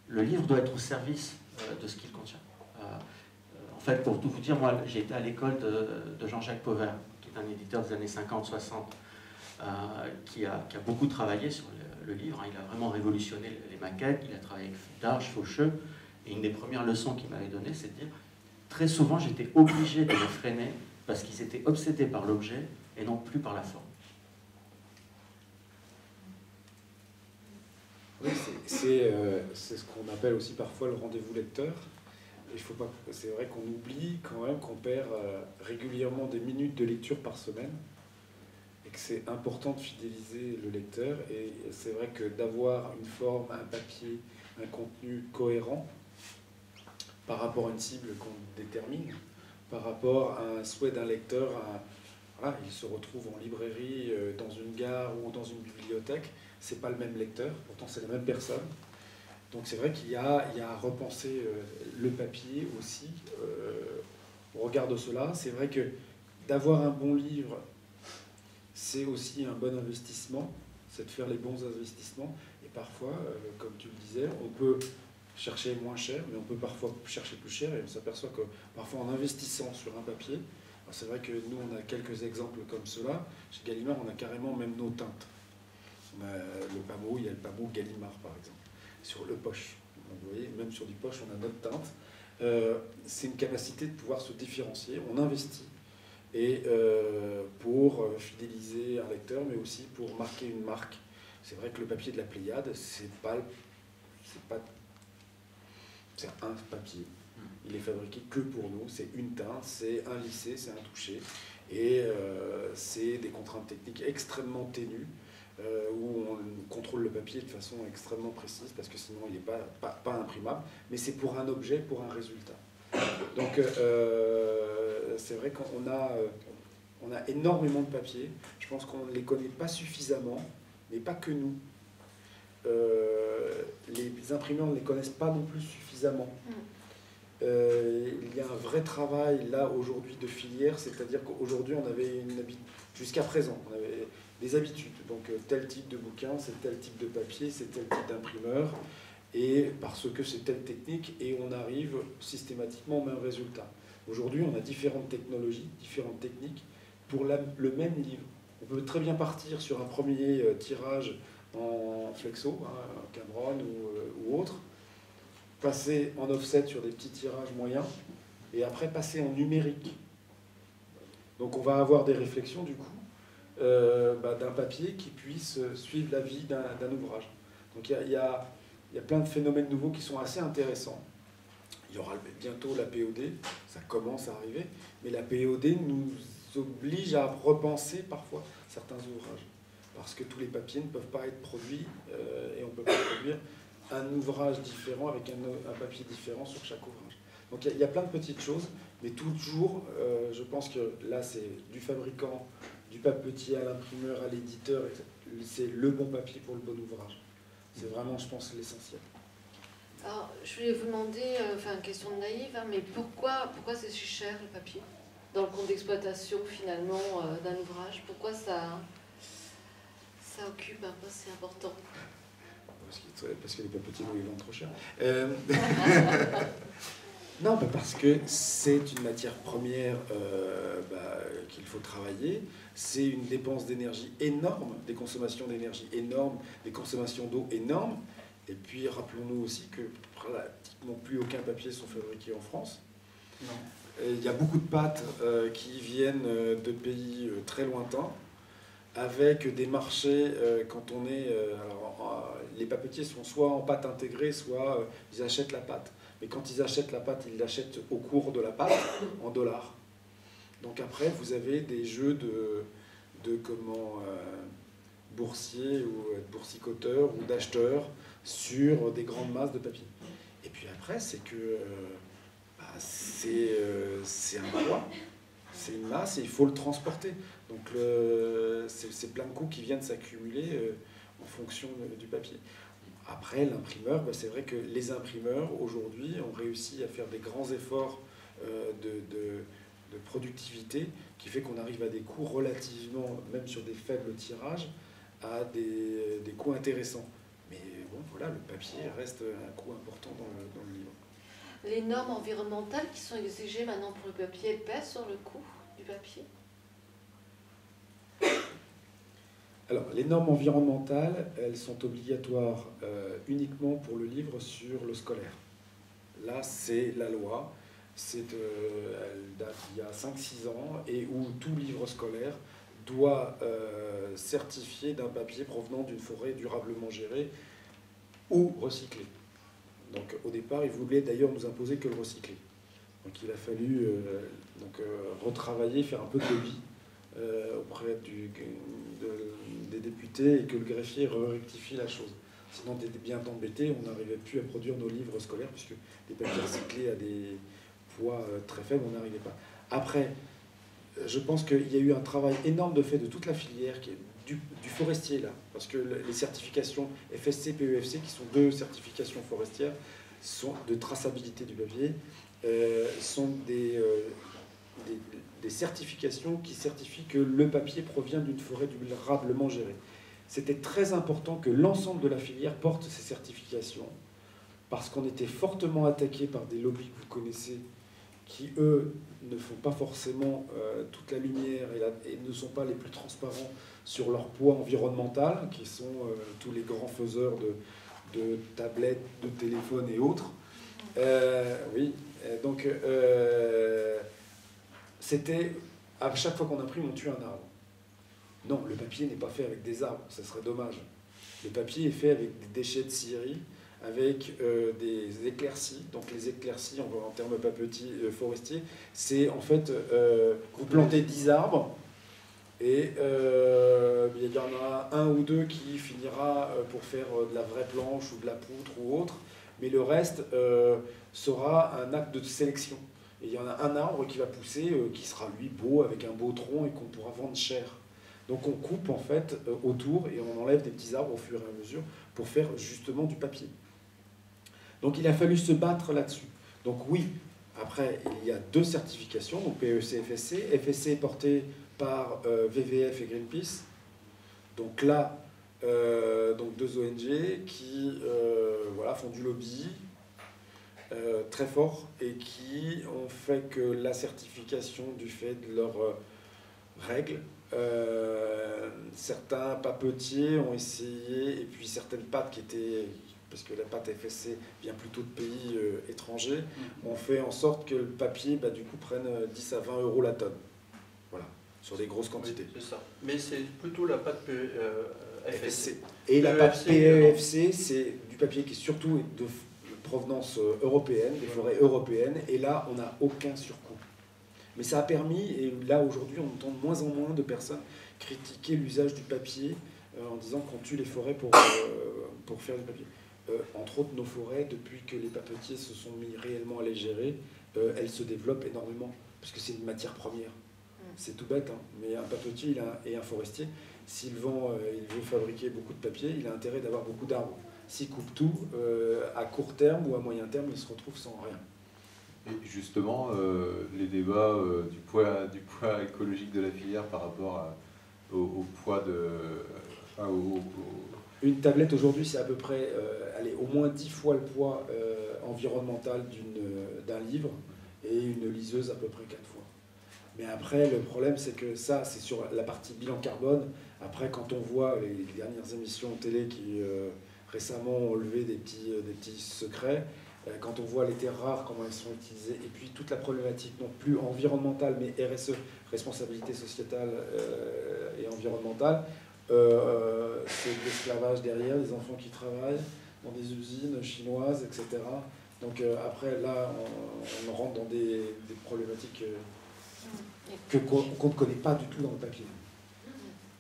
Le livre doit être au service de ce qu'il contient. En fait, pour tout vous dire, moi, j'ai été à l'école de Jean-Jacques Pauvert, qui est un éditeur des années 50-60, qui a beaucoup travaillé sur le livre. Il a vraiment révolutionné les maquettes, il a travaillé avec Darche, Faucheux, et une des premières leçons qu'il m'avait données, c'est de dire, très souvent, j'étais obligé de les freiner parce qu'ils étaient obsédés par l'objet et non plus par la forme. Oui, c'est ce qu'on appelle aussi parfois le rendez-vous lecteur. C'est vrai qu'on oublie quand même qu'on perd régulièrement des minutes de lecture par semaine et que c'est important de fidéliser le lecteur. Et c'est vrai que d'avoir une forme, un papier, un contenu cohérent par rapport à une cible qu'on détermine, par rapport à un souhait d'un lecteur, voilà, il se retrouve en librairie, dans une gare ou dans une bibliothèque, c'est pas le même lecteur, pourtant c'est la même personne. Donc c'est vrai qu'il y a à repenser le papier aussi au regard de cela. C'est vrai que d'avoir un bon livre, c'est aussi un bon investissement, c'est de faire les bons investissements. Et parfois, comme tu le disais, on peut chercher moins cher, mais on peut parfois chercher plus cher, et on s'aperçoit que parfois en investissant sur un papier, c'est vrai que nous on a quelques exemples comme cela. Chez Gallimard, on a carrément même nos teintes. On a le Pamo, il y a le Pamo Gallimard par exemple, sur le poche. Donc, vous voyez, même sur du poche, on a notre teinte. C'est une capacité de pouvoir se différencier. On investit et pour fidéliser un lecteur, mais aussi pour marquer une marque. C'est vrai que le papier de la Pléiade, c'est un papier. Il est fabriqué que pour nous. C'est une teinte, c'est un lissé, c'est un toucher. Et c'est des contraintes techniques extrêmement ténues où on contrôle le papier de façon extrêmement précise parce que sinon il n'est pas imprimable. Mais c'est pour un objet, pour un résultat. Donc c'est vrai qu'on a énormément de papiers. Je pense qu'on ne les connaît pas suffisamment, mais pas que nous. Les imprimeurs ne les connaissent pas non plus suffisamment. Il y a un vrai travail là aujourd'hui de filière, c'est-à-dire qu'aujourd'hui on avait jusqu'à présent on avait des habitudes, donc tel type de bouquin, c'est tel type de papier, c'est tel type d'imprimeur, et parce que c'est telle technique, et on arrive systématiquement au même résultat. Aujourd'hui on a différentes technologies, différentes techniques pour le même livre. On peut très bien partir sur un premier tirage en flexo, Cambron ou autre, passer en offset sur des petits tirages moyens, et après passer en numérique. Donc on va avoir des réflexions du coup d'un papier qui puisse suivre la vie d'un ouvrage. Donc il y a plein de phénomènes nouveaux qui sont assez intéressants. Il y aura bientôt la POD, ça commence à arriver, mais la POD nous oblige à repenser parfois certains ouvrages, parce que tous les papiers ne peuvent pas être produits et on ne peut pas produire un ouvrage différent avec un papier différent sur chaque ouvrage. Donc il y a plein de petites choses, mais toujours, je pense que là c'est du fabricant, du papetier à l'imprimeur, à l'éditeur, c'est le bon papier pour le bon ouvrage. C'est vraiment, je pense, l'essentiel. Alors, je voulais vous demander, une question de naïve, mais pourquoi c'est si cher le papier dans le compte d'exploitation finalement d'un ouvrage? Pourquoi ça occupe un poste si important? Parce que les papetiers nous les vendent trop cher. Non, parce que c'est une matière première qu'il faut travailler. C'est une dépense d'énergie énorme, des consommations d'énergie énormes, des consommations d'eau énormes. Et puis rappelons-nous aussi que pratiquement plus aucun papier sont fabriqués en France. Non. Il y a beaucoup de pâtes qui viennent de pays très lointains, avec des marchés quand on est... les papetiers sont soit en pâte intégrée, soit ils achètent la pâte. Mais quand ils achètent la pâte, ils l'achètent au cours de la pâte, en dollars. Donc après, vous avez des jeux de boursiers ou boursicoteurs ou d'acheteurs. sur des grandes masses de papier. Et puis après, c'est que c'est un poids, c'est une masse et il faut le transporter. Donc c'est plein de coûts qui viennent s'accumuler en fonction du papier. Après, l'imprimeur, c'est vrai que les imprimeurs, aujourd'hui, ont réussi à faire des grands efforts de productivité qui fait qu'on arrive à des coûts relativement, même sur des faibles tirages, à des coûts intéressants. Mais bon, voilà, le papier reste un coût important dans le livre. Les normes environnementales qui sont exigées maintenant pour le papier, elles pèsent sur le coût du papier? Alors, les normes environnementales, elles sont obligatoires uniquement pour le livre sur le scolaire. Là, c'est la loi. Elle date il y a 5-6 ans et où tout livre scolaire doit certifier d'un papier provenant d'une forêt durablement gérée ou recyclé. Donc au départ, ils voulaient d'ailleurs nous imposer que le recyclé. Donc il a fallu retravailler, faire un peu de lobby auprès des députés et que le greffier rectifie la chose. Sinon, on était bien embêtés, on n'arrivait plus à produire nos livres scolaires puisque les papiers recyclés à des poids très faibles, on n'arrivait pas. Après, je pense qu'il y a eu un travail énorme de fait de toute la filière, qui est du forestier là, parce que les certifications FSC, PEFC, qui sont 2 certifications forestières, sont de traçabilité du papier, sont des certifications qui certifient que le papier provient d'une forêt durablement gérée. C'était très important que l'ensemble de la filière porte ces certifications, parce qu'on était fortement attaqué par des lobbies que vous connaissez, qui, eux, ne font pas forcément toute la lumière et ne sont pas les plus transparents sur leur poids environnemental, qui sont tous les grands faiseurs de tablettes, de téléphones et autres. Oui, donc c'était, à chaque fois qu'on imprime, on tue un arbre. Non, le papier n'est pas fait avec des arbres, ça serait dommage. Le papier est fait avec des déchets de scierie, avec des éclaircies. Donc les éclaircies, en termes forestiers, c'est en fait, vous plantez 10 arbres, et il y en a un ou deux qui finira pour faire de la vraie planche ou de la poutre ou autre, mais le reste sera un acte de sélection. Et il y en a un arbre qui va pousser, qui sera lui beau, avec un beau tronc et qu'on pourra vendre cher. Donc on coupe en fait autour et on enlève des petits arbres au fur et à mesure pour faire justement du papier. Donc il a fallu se battre là-dessus. Donc oui, après il y a 2 certifications, donc PEC et FSC. FSC est porté par WWF et Greenpeace. Donc là, donc 2 ONG qui font du lobby très fort et qui ont fait que la certification du fait de leurs règles, certains papetiers ont essayé, et puis certaines pâtes qui étaient, parce que la pâte FSC vient plutôt de pays étrangers, ont fait en sorte que le papier du coup prenne 10 à 20 euros la tonne. Voilà, sur des grosses quantités. Oui, c'est ça. Mais c'est plutôt la pâte FSC. Et la pâte PEFC, c'est du papier qui est surtout de provenance européenne, des forêts européennes, et là on n'a aucun surcoût. Mais ça a permis, et là aujourd'hui on entend de moins en moins de personnes critiquer l'usage du papier en disant qu'on tue les forêts pour faire du papier. Entre autres, nos forêts, depuis que les papetiers se sont mis réellement à les gérer, elles se développent énormément, parce que c'est une matière première. C'est tout bête, hein, mais un papetier et un forestier, s'il veut fabriquer beaucoup de papier, il a intérêt d'avoir beaucoup d'arbres. S'il coupe tout, à court terme ou à moyen terme, il se retrouve sans rien. Et justement, les débats du poids écologique de la filière par rapport au poids de... Une tablette aujourd'hui, c'est à peu près au moins 10 fois le poids environnemental d'un livre, et une liseuse à peu près 4 fois. Mais après, le problème, c'est que ça, c'est sur la partie bilan carbone. Après, quand on voit les dernières émissions télé qui récemment ont levé des petits secrets, quand on voit les terres rares, comment elles sont utilisées, et puis toute la problématique non plus environnementale, mais RSE, responsabilité sociétale et environnementale, c'est de l'esclavage derrière, des enfants qui travaillent dans des usines chinoises, etc. Donc après, là, on rentre dans des problématiques qu'on ne connaît pas du tout dans le papier.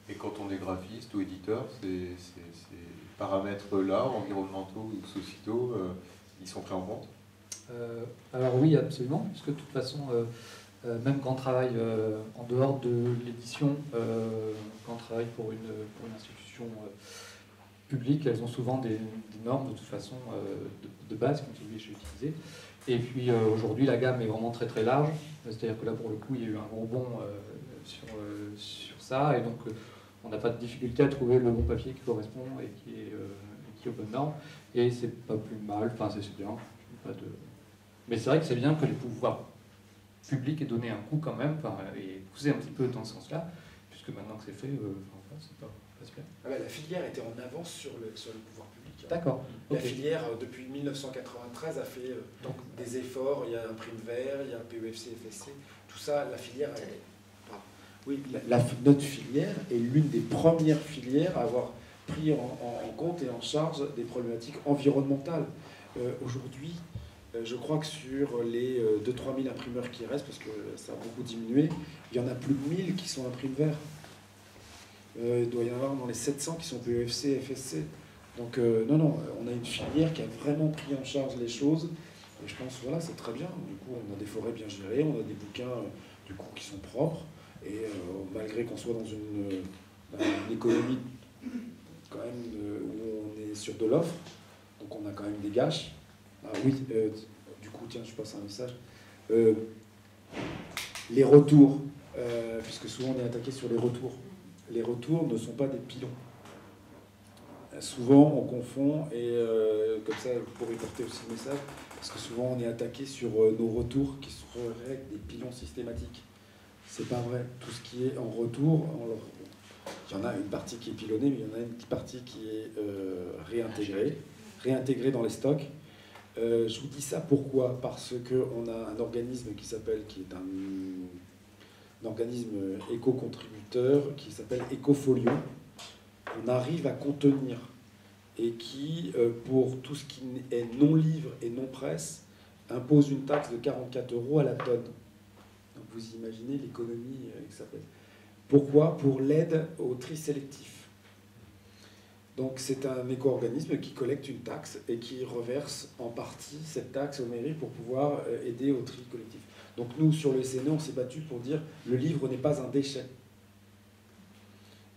Et quand on est graphiste ou éditeur, ces paramètres-là, environnementaux ou sociétaux, ils sont pris en compte? Alors oui, absolument, puisque de toute façon, même quand on travaille en dehors de l'édition, quand on travaille pour une institution publique, elles ont souvent des normes de toute façon de base qui sont obligées d'utiliser. Et puis aujourd'hui, la gamme est vraiment très très large, c'est-à-dire que là pour le coup, il y a eu un gros bond sur ça, et donc on n'a pas de difficulté à trouver le bon papier qui correspond et qui est aux bonnes normes, et c'est pas plus mal, enfin c'est bien, pas de... Mais c'est vrai que c'est bien que les pouvoirs publics aient donné un coup quand même, et poussé un petit peu dans ce sens-là, puisque maintenant que c'est fait, c'est pas bien. Ah ben, la filière était en avance sur le pouvoir public. D'accord. La Okay. filière, depuis 1993, a fait donc, des efforts. Il y a un prime vert, il y a PEFC, FSC, tout ça, la filière... Oui, notre filière est l'une des premières filières à avoir pris en compte et en charge des problématiques environnementales. Aujourd'hui, je crois que sur les 2-3 000 imprimeurs qui restent, parce que ça a beaucoup diminué, il y en a plus de 1000 qui sont imprimes verts. Il doit y en avoir dans les 700 qui sont PEFC, FSC. Donc non, on a une filière qui a vraiment pris en charge les choses. Et je pense, voilà, c'est très bien. Du coup, on a des forêts bien gérées, on a des bouquins du coup, qui sont propres. Et malgré qu'on soit dans une économie quand même où on est sur de l'offre, donc on a quand même des gâches. Ah oui, du coup, tiens, je passe un message. Les retours, puisque souvent on est attaqué sur les retours. Les retours ne sont pas des pilons. Souvent on confond, et comme ça vous pourrez porter aussi le message, parce que souvent on est attaqué sur nos retours qui seraient des pilons systématiques. C'est pas vrai. Tout ce qui est en retour, il y en a une partie qui est pilonnée, mais il y en a une partie qui est réintégrée dans les stocks. Je vous dis ça pourquoi? Parce qu'on a un organisme qui est un organisme éco-contributeur qui s'appelle Ecofolio. On arrive à contenir et qui, pour tout ce qui est non-livre et non-presse, impose une taxe de 44 € à la tonne. Donc vous imaginez l'économie que ça fait. Pourquoi? Pour l'aide au tri sélectif. Donc c'est un éco-organisme qui collecte une taxe et qui reverse en partie cette taxe aux mairies pour pouvoir aider au tri collectif. Donc nous, sur le SNE, on s'est battu pour dire le livre n'est pas un déchet.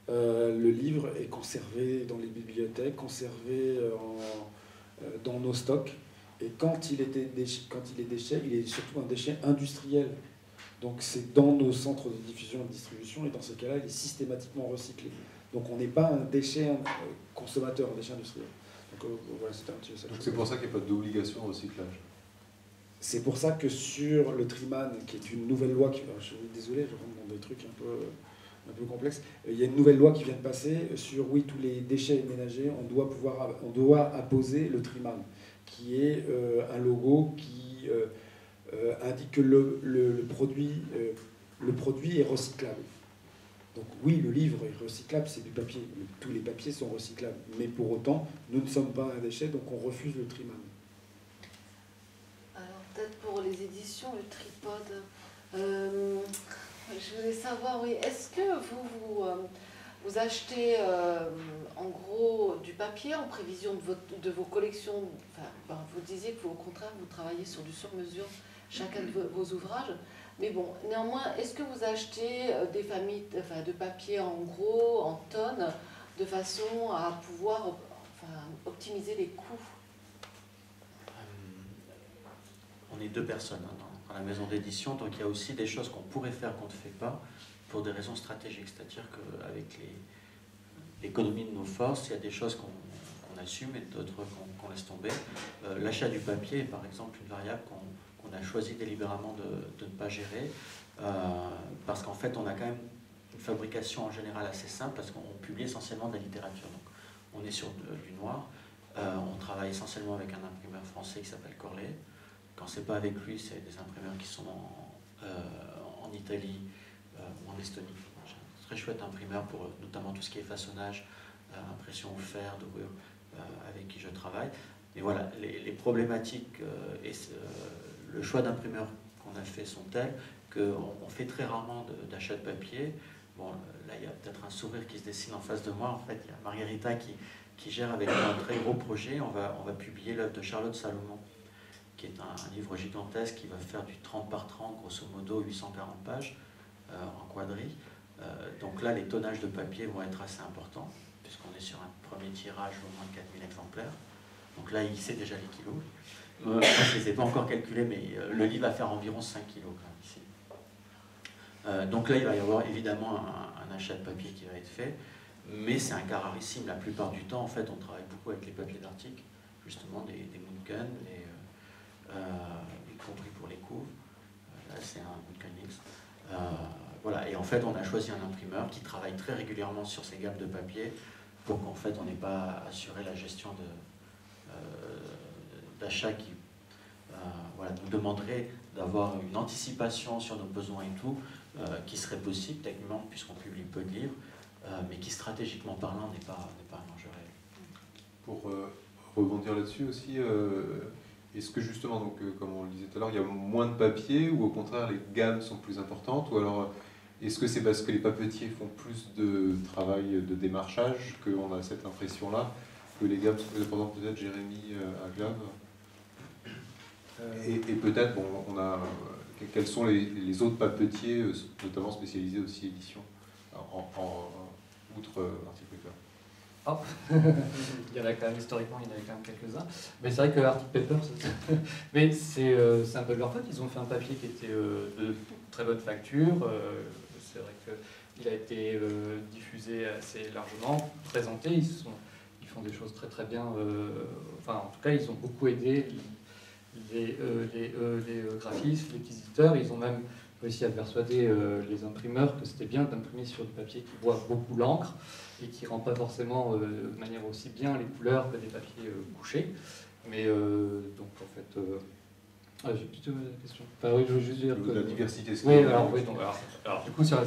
Le livre est conservé dans les bibliothèques, conservé dans nos stocks. Et quand il est déchet, il est surtout un déchet industriel. Donc c'est dans nos centres de diffusion et de distribution, et dans ce cas-là, il est systématiquement recyclé. Donc on n'est pas un déchet consommateur, un déchet industriel. Donc voilà, c'était un petit peu ça. Donc c'est pour ça qu'il n'y a pas d'obligation de recyclage. C'est pour ça que sur le Triman, qui est une nouvelle loi, je suis désolé, je rentre dans des trucs un peu complexes, il y a une nouvelle loi qui vient de passer sur, oui, tous les déchets ménagers, on doit apposer le Triman, qui est un logo qui indique que le produit est recyclable. Donc oui, le livre est recyclable, c'est du papier. Tous les papiers sont recyclables. Mais pour autant, nous ne sommes pas un déchet, donc on refuse le Triman. Alors peut-être pour les éditions, le tripode, je voulais savoir, oui, est-ce que vous achetez en gros du papier en prévision de vos collections? Enfin, vous disiez que au contraire, vous travaillez sur du sur-mesure chacun de vos ouvrages. Mais bon, néanmoins, est-ce que vous achetez des familles de papier en gros, en tonnes, de façon à pouvoir optimiser les coûts? On est 2 personnes dans la maison d'édition, donc il y a aussi des choses qu'on pourrait faire qu'on ne fait pas pour des raisons stratégiques. C'est-à-dire qu'avec l'économie de nos forces, il y a des choses qu'on assume et d'autres qu'on laisse tomber. L'achat du papier est par exemple une variable qu'on a choisi délibérément de ne pas gérer, parce qu'en fait on a quand même une fabrication en général assez simple, parce qu'on publie essentiellement de la littérature. Donc on est sur du noir, on travaille essentiellement avec un imprimeur français qui s'appelle Corlet. Quand c'est pas avec lui, c'est des imprimeurs qui sont en Italie ou en Estonie. J'ai un très chouette imprimeur pour notamment tout ce qui est façonnage, impression au fer, dorure, avec qui je travaille. Et voilà, les problématiques et le choix d'imprimeur qu'on a fait sont tels qu'on fait très rarement d'achat de papier. Bon, là, il y a peut-être un sourire qui se dessine en face de moi. En fait, il y a Margherita qui gère avec un très gros projet. On va publier l'œuvre de Charlotte Salomon, qui est un livre gigantesque qui va faire du 30 par 30, grosso modo 840 pages en quadrille. Donc là, les tonnages de papier vont être assez importants, puisqu'on est sur un premier tirage au moins de 4000 exemplaires. Donc là, il sait déjà les kilos. Je ne les ai pas encore calculés, mais le livre va faire environ 5 kilos quand même, ici. Donc là, il va y avoir évidemment un achat de papier qui va être fait, mais c'est un cas rarissime. La plupart du temps, en fait, on travaille beaucoup avec les papiers d'articles, justement des Munken, y compris pour les couves. Là, c'est un Munken X. Voilà. Et en fait, on a choisi un imprimeur qui travaille très régulièrement sur ces gammes de papier pour qu'en fait, on n'ait pas à assurer la gestion d'achat qui voilà, nous demanderait d'avoir une anticipation sur nos besoins et tout, qui serait possible techniquement puisqu'on publie peu de livres, mais qui stratégiquement parlant n'est pas un enjeu réel. Pour rebondir là-dessus aussi, est-ce que justement, donc, comme on le disait tout à l'heure, il y a moins de papier ou au contraire les gammes sont plus importantes, ou alors est-ce que c'est parce que les papetiers font plus de travail de démarchage qu'on a cette impression-là, que les gammes sont plus importantes, peut-être Jérémy Aglav? Et peut-être, bon, quels sont les autres papetiers, notamment spécialisés aussi édition, outre Arctic Paper? Oh. Il y en a quand même, historiquement, il y en avait quand même quelques-uns. Mais c'est vrai que Arctic Paper, mais c'est un peu de leur faute. Ils ont fait un papier qui était de très bonne facture. C'est vrai qu'il a été diffusé assez largement, présenté. Ils font des choses très très bien. Enfin, en tout cas, ils ont beaucoup aidé les graphistes, les visiteurs. Ils ont même réussi à persuader les imprimeurs que c'était bien d'imprimer sur du papier qui boit beaucoup l'encre et qui ne rend pas forcément de manière aussi bien les couleurs que des papiers couchés. Mais donc en fait... j'ai plutôt la question. Enfin, oui, je veux juste dire que... La diversité, c'est... Oui, alors du coup, sur la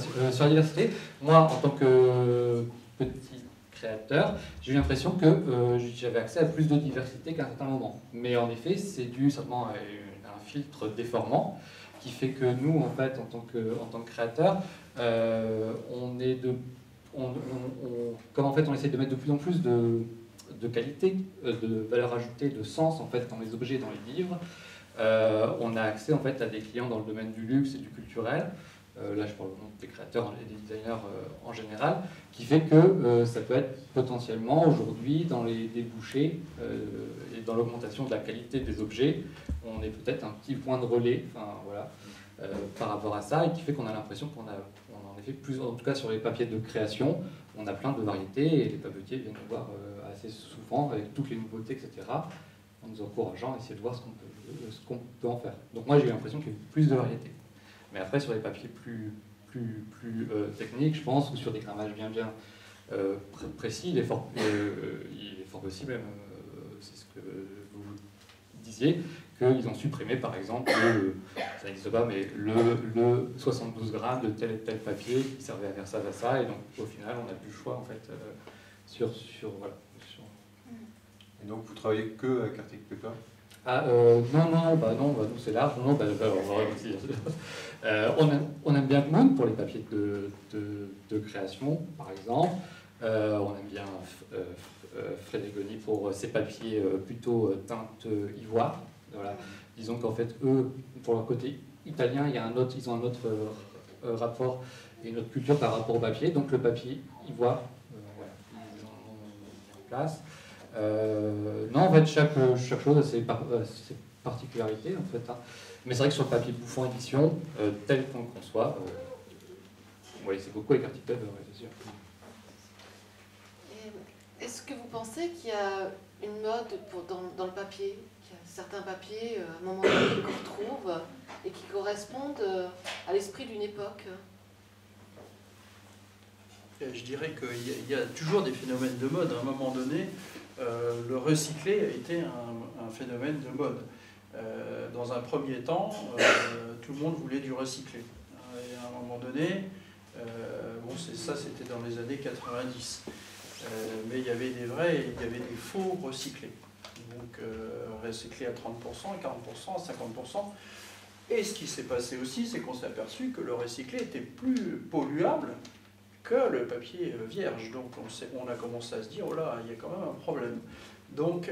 diversité, moi, en tant que petit créateur, j'ai eu l'impression que j'avais accès à plus de diversité qu'à un certain moment. Mais en effet, c'est dû certainement à un filtre déformant qui fait que nous, en fait, en tant que créateur, comme en fait on essaie de mettre de plus en plus de qualité, de valeur ajoutée, de sens en fait dans les objets, dans les livres, on a accès en fait à des clients dans le domaine du luxe et du culturel. Là, je parle au nom des créateurs et des designers en général, qui fait que ça peut être potentiellement aujourd'hui dans les débouchés et dans l'augmentation de la qualité des objets, on est peut-être un petit point de relais, enfin, voilà, par rapport à ça, et qui fait qu'on a l'impression qu'on a en effet plus, en tout cas sur les papiers de création, on a plein de variétés et les papetiers viennent nous voir assez souvent avec toutes les nouveautés, etc., en nous encourageant à essayer de voir ce qu'on peut en faire. Donc moi j'ai eu l'impression qu'il y a eu plus de variétés. Mais après, sur les papiers plus techniques, je pense, ou sur des grammages bien précis, il est fort possible, c'est ce que vous disiez, qu'ils ont supprimé, par exemple, ça n'existe pas, mais le 72 grammes de tel et tel papier qui servait à faire ça, et donc au final, on n'a plus le choix, en fait, voilà. Et donc, vous travaillez que avec Arctic Paper? Non, nous c'est large. On aime bien Moon pour les papiers de création, par exemple. On aime bien Fredegoni pour ses papiers plutôt teinte ivoire. Voilà. Disons qu'en fait, eux, pour leur côté italien, ils ont un autre rapport et une autre culture par rapport au papier. Donc le papier ivoire, ils ont mis en place. Non, en fait, chaque chose a ses particularités, en fait. Hein. Mais c'est vrai que sur le papier bouffant édition, tel qu'on le conçoit, oui, c'est beaucoup avec Arctic Paper, c'est sûr. Est-ce que vous pensez qu'il y a une mode dans le papier, qu'il y a certains papiers, à un moment donné, qu'on retrouve et qui correspondent à l'esprit d'une époque? Je dirais qu'il y a toujours des phénomènes de mode. À un moment donné, le recyclé a été un phénomène de mode. Dans un premier temps, tout le monde voulait du recyclé. Et à un moment donné, ça c'était dans les années 90. Mais il y avait des vrais et il y avait des faux recyclés. Donc recyclés à 30%, à 40%, à 50%. Et ce qui s'est passé aussi, c'est qu'on s'est aperçu que le recyclé était plus polluable que le papier vierge. Donc on a commencé à se dire, oh là, il y a quand même un problème. Donc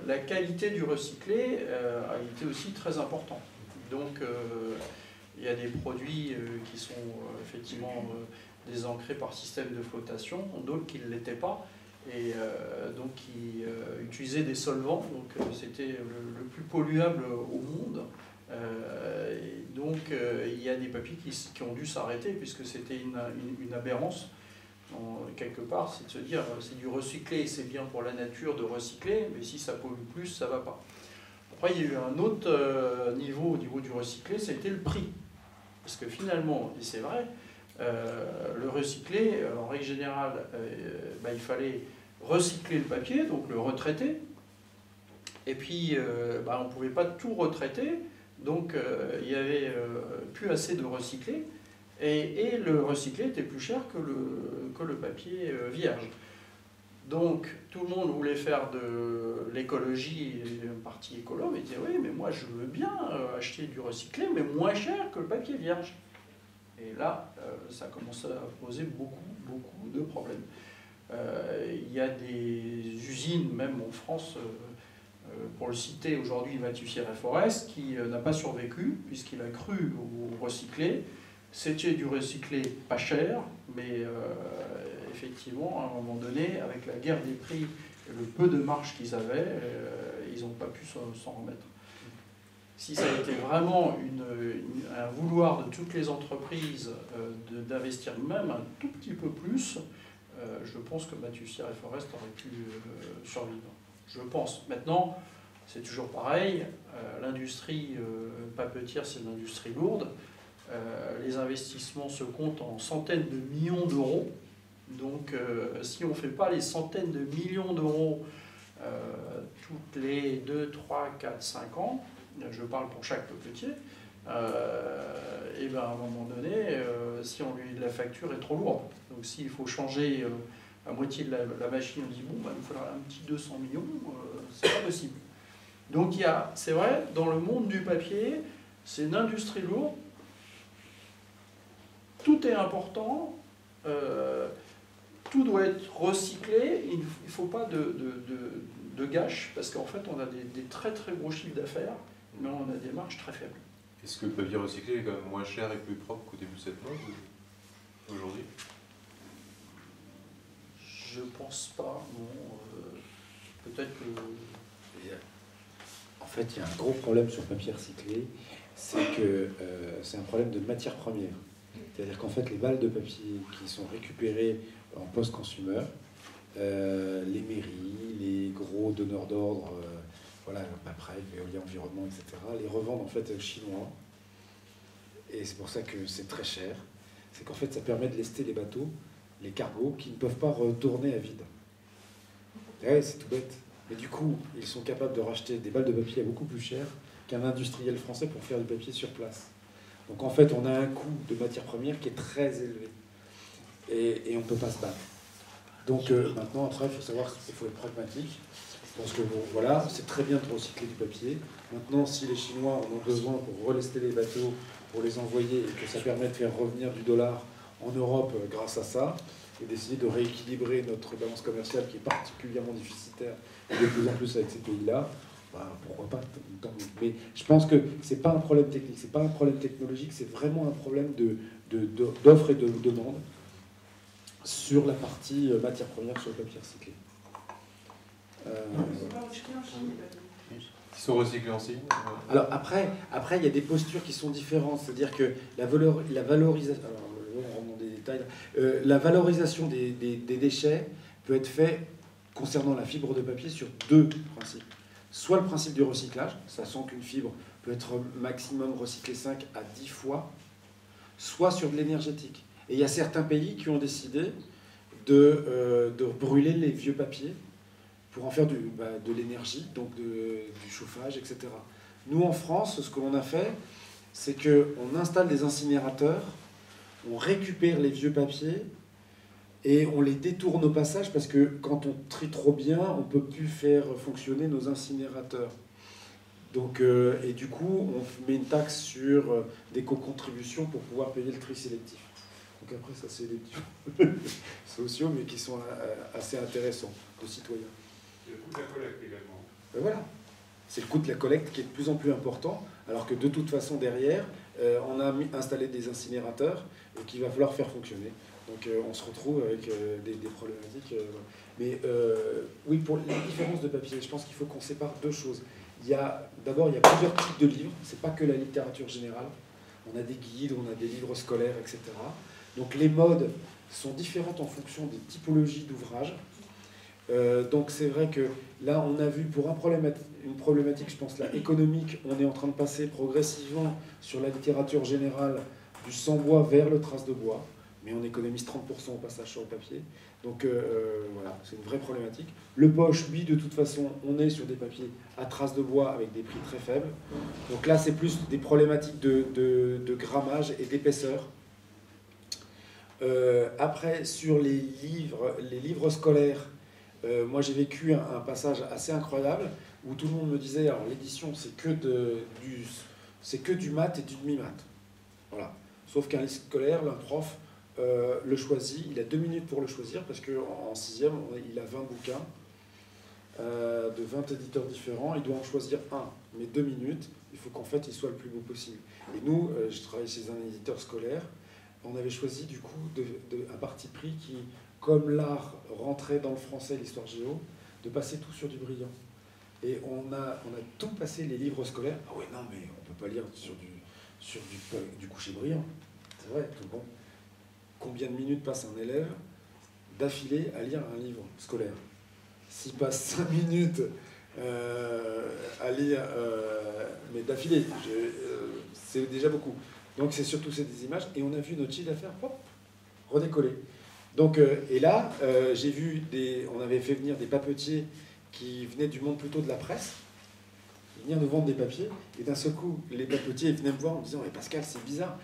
la qualité du recyclé a été aussi très importante. Donc il y a des produits qui sont effectivement désancrés par système de flottation, d'autres qui ne l'étaient pas, et donc qui utilisaient des solvants, donc c'était le plus polluable au monde. Et donc il y a des papiers qui ont dû s'arrêter puisque c'était une aberrance. Quelque part, c'est de se dire c'est du recyclé, c'est bien pour la nature de recycler, mais si ça pollue plus, ça ne va pas. Après, il y a eu un autre niveau au niveau du recyclé, c'était le prix. Parce que finalement, et c'est vrai, le recyclé, en règle générale, il fallait recycler le papier, donc le retraiter, et puis on ne pouvait pas tout retraiter, donc il n'y avait plus assez de recyclé, et le recyclé était plus cher que le papier vierge. Donc tout le monde voulait faire de l'écologie une partie écolo, mais disait oui, mais moi je veux bien acheter du recyclé, mais moins cher que le papier vierge. Et là, ça commence à poser beaucoup de problèmes. Il y a des usines, même en France, pour le citer aujourd'hui, Mathieu-Sierra Forest, qui n'a pas survécu, puisqu'il a cru au recyclé. C'était du recyclé pas cher, mais effectivement, à un moment donné, avec la guerre des prix et le peu de marge qu'ils avaient, ils n'ont pas pu s'en remettre. Si ça a été vraiment un vouloir de toutes les entreprises d'investir même un tout petit peu plus, je pense que Mathieu-Sierra Forest aurait pu survivre. Je pense. Maintenant, c'est toujours pareil, l'industrie papetière, c'est une industrie lourde. Les investissements se comptent en centaines de millions d'euros. Donc, si on ne fait pas les centaines de millions d'euros toutes les 2, 3, 4, 5 ans, je parle pour chaque papetier, et à un moment donné, si la facture est trop lourde, donc s'il faut changer la moitié de la machine, on dit bon, il nous faudra un petit 200 millions, c'est pas possible. Donc c'est vrai, dans le monde du papier, c'est une industrie lourde, tout est important, tout doit être recyclé, il ne faut pas de gâches, parce qu'en fait on a des très gros chiffres d'affaires, mais on a des marges très faibles. Est-ce que le papier recyclé est quand même moins cher et plus propre qu'au début de cette mode aujourd'hui? Je pense pas, non. Peut-être que... En fait, il y a un gros problème sur le papier recyclé, c'est que c'est un problème de matière première. C'est-à-dire qu'en fait, les balles de papier qui sont récupérées en post-consumer, les mairies, les gros donneurs d'ordre, PAPREC, Veolia Environnement, etc., les revendent en fait aux Chinois. Et c'est pour ça que c'est très cher. C'est qu'en fait, ça permet de lester les bateaux, les cargos, qui ne peuvent pas retourner à vide. Ouais, c'est tout bête. Mais du coup, ils sont capables de racheter des balles de papier à beaucoup plus cher qu'un industriel français pour faire du papier sur place. Donc en fait, on a un coût de matière première qui est très élevé. Et on ne peut pas se battre. Donc maintenant, après, il faut savoir qu'il faut être pragmatique. Parce que bon, voilà, c'est très bien de recycler du papier. Maintenant, si les Chinois en ont besoin pour relester les bateaux, pour les envoyer, et que ça permet de faire revenir du dollar en Europe grâce à ça, et d'essayer de rééquilibrer notre balance commerciale qui est particulièrement déficitaire, et de plus en plus avec ces pays-là, pourquoi pas. Mais je pense que c'est pas un problème technique, c'est pas un problème technologique, c'est vraiment un problème d'offre et de demande sur la partie matière première sur le papier recyclé. Qui sont recyclés en Chine. Alors après, il y a des postures qui sont différentes, c'est-à-dire que la valorisation, on rentre dans des détails, la valorisation des déchets peut être faite concernant la fibre de papier sur deux principes. Soit le principe du recyclage, sachant qu'une fibre peut être maximum recyclée 5 à 10 fois, soit sur de l'énergétique. Et il y a certains pays qui ont décidé de brûler les vieux papiers pour en faire de l'énergie, donc du chauffage, etc. Nous, en France, ce que l'on a fait, c'est qu'on installe des incinérateurs, on récupère les vieux papiers et on les détourne au passage parce que quand on trie trop bien, on ne peut plus faire fonctionner nos incinérateurs. Donc, et du coup, on met une taxe sur d'éco-contribution pour pouvoir payer le tri sélectif. Donc après, ça, c'est des petits sociaux, mais qui sont assez intéressants, de citoyens. Et le coût de la collecte également. Ben voilà, c'est le coût de la collecte qui est de plus en plus important, alors que de toute façon, derrière, on a installé des incinérateurs et qu'il va falloir faire fonctionner. Donc on se retrouve avec des problématiques. Mais oui, pour les différences de papier, je pense qu'il faut qu'on sépare deux choses. D'abord, il y a plusieurs types de livres, c'est pas que la littérature générale. On a des guides, on a des livres scolaires, etc. Donc les modes sont différentes en fonction des typologies d'ouvrages. Donc c'est vrai que là, on a vu pour une problématique, je pense, là, économique, on est en train de passer progressivement sur la littérature générale du sans-bois vers le trace de bois, mais on économise 30% au passage sur le papier. Donc voilà, c'est une vraie problématique. Le poche, lui, de toute façon, on est sur des papiers à trace de bois avec des prix très faibles. Donc là, c'est plus des problématiques de grammage et d'épaisseur. Après, sur les livres scolaires, moi j'ai vécu un passage assez incroyable où tout le monde me disait, alors l'édition c'est que du maths et du demi-maths. Voilà. Sauf qu'un livre scolaire, un prof le choisit, il a 2 minutes pour le choisir parce qu'en 6e, il a 20 bouquins de 20 éditeurs différents, il doit en choisir un, mais 2 minutes, il faut qu'en fait il soit le plus beau possible. Et nous, je travaille chez un éditeur scolaire, on avait choisi du coup un parti pris qui, comme l'art rentrait dans le français et l'histoire géo, de passer tout sur du brillant. Et on a tout passé, les livres scolaires. Ah ouais, non, mais on peut pas lire sur du coucher brillant. C'est vrai, tout bon. Combien de minutes passe un élève d'affilée à lire un livre scolaire? S'il passe 5 minutes à lire, mais d'affilée, c'est déjà beaucoup. Donc c'est surtout des images, et on a vu notre chiffre d'affaires redécoller. Donc, et là, j'ai vu on avait fait venir des papetiers qui venaient du monde plutôt de la presse, venir nous vendre des papiers, et d'un seul coup, les papetiers venaient me voir en me disant « Pascal, c'est bizarre,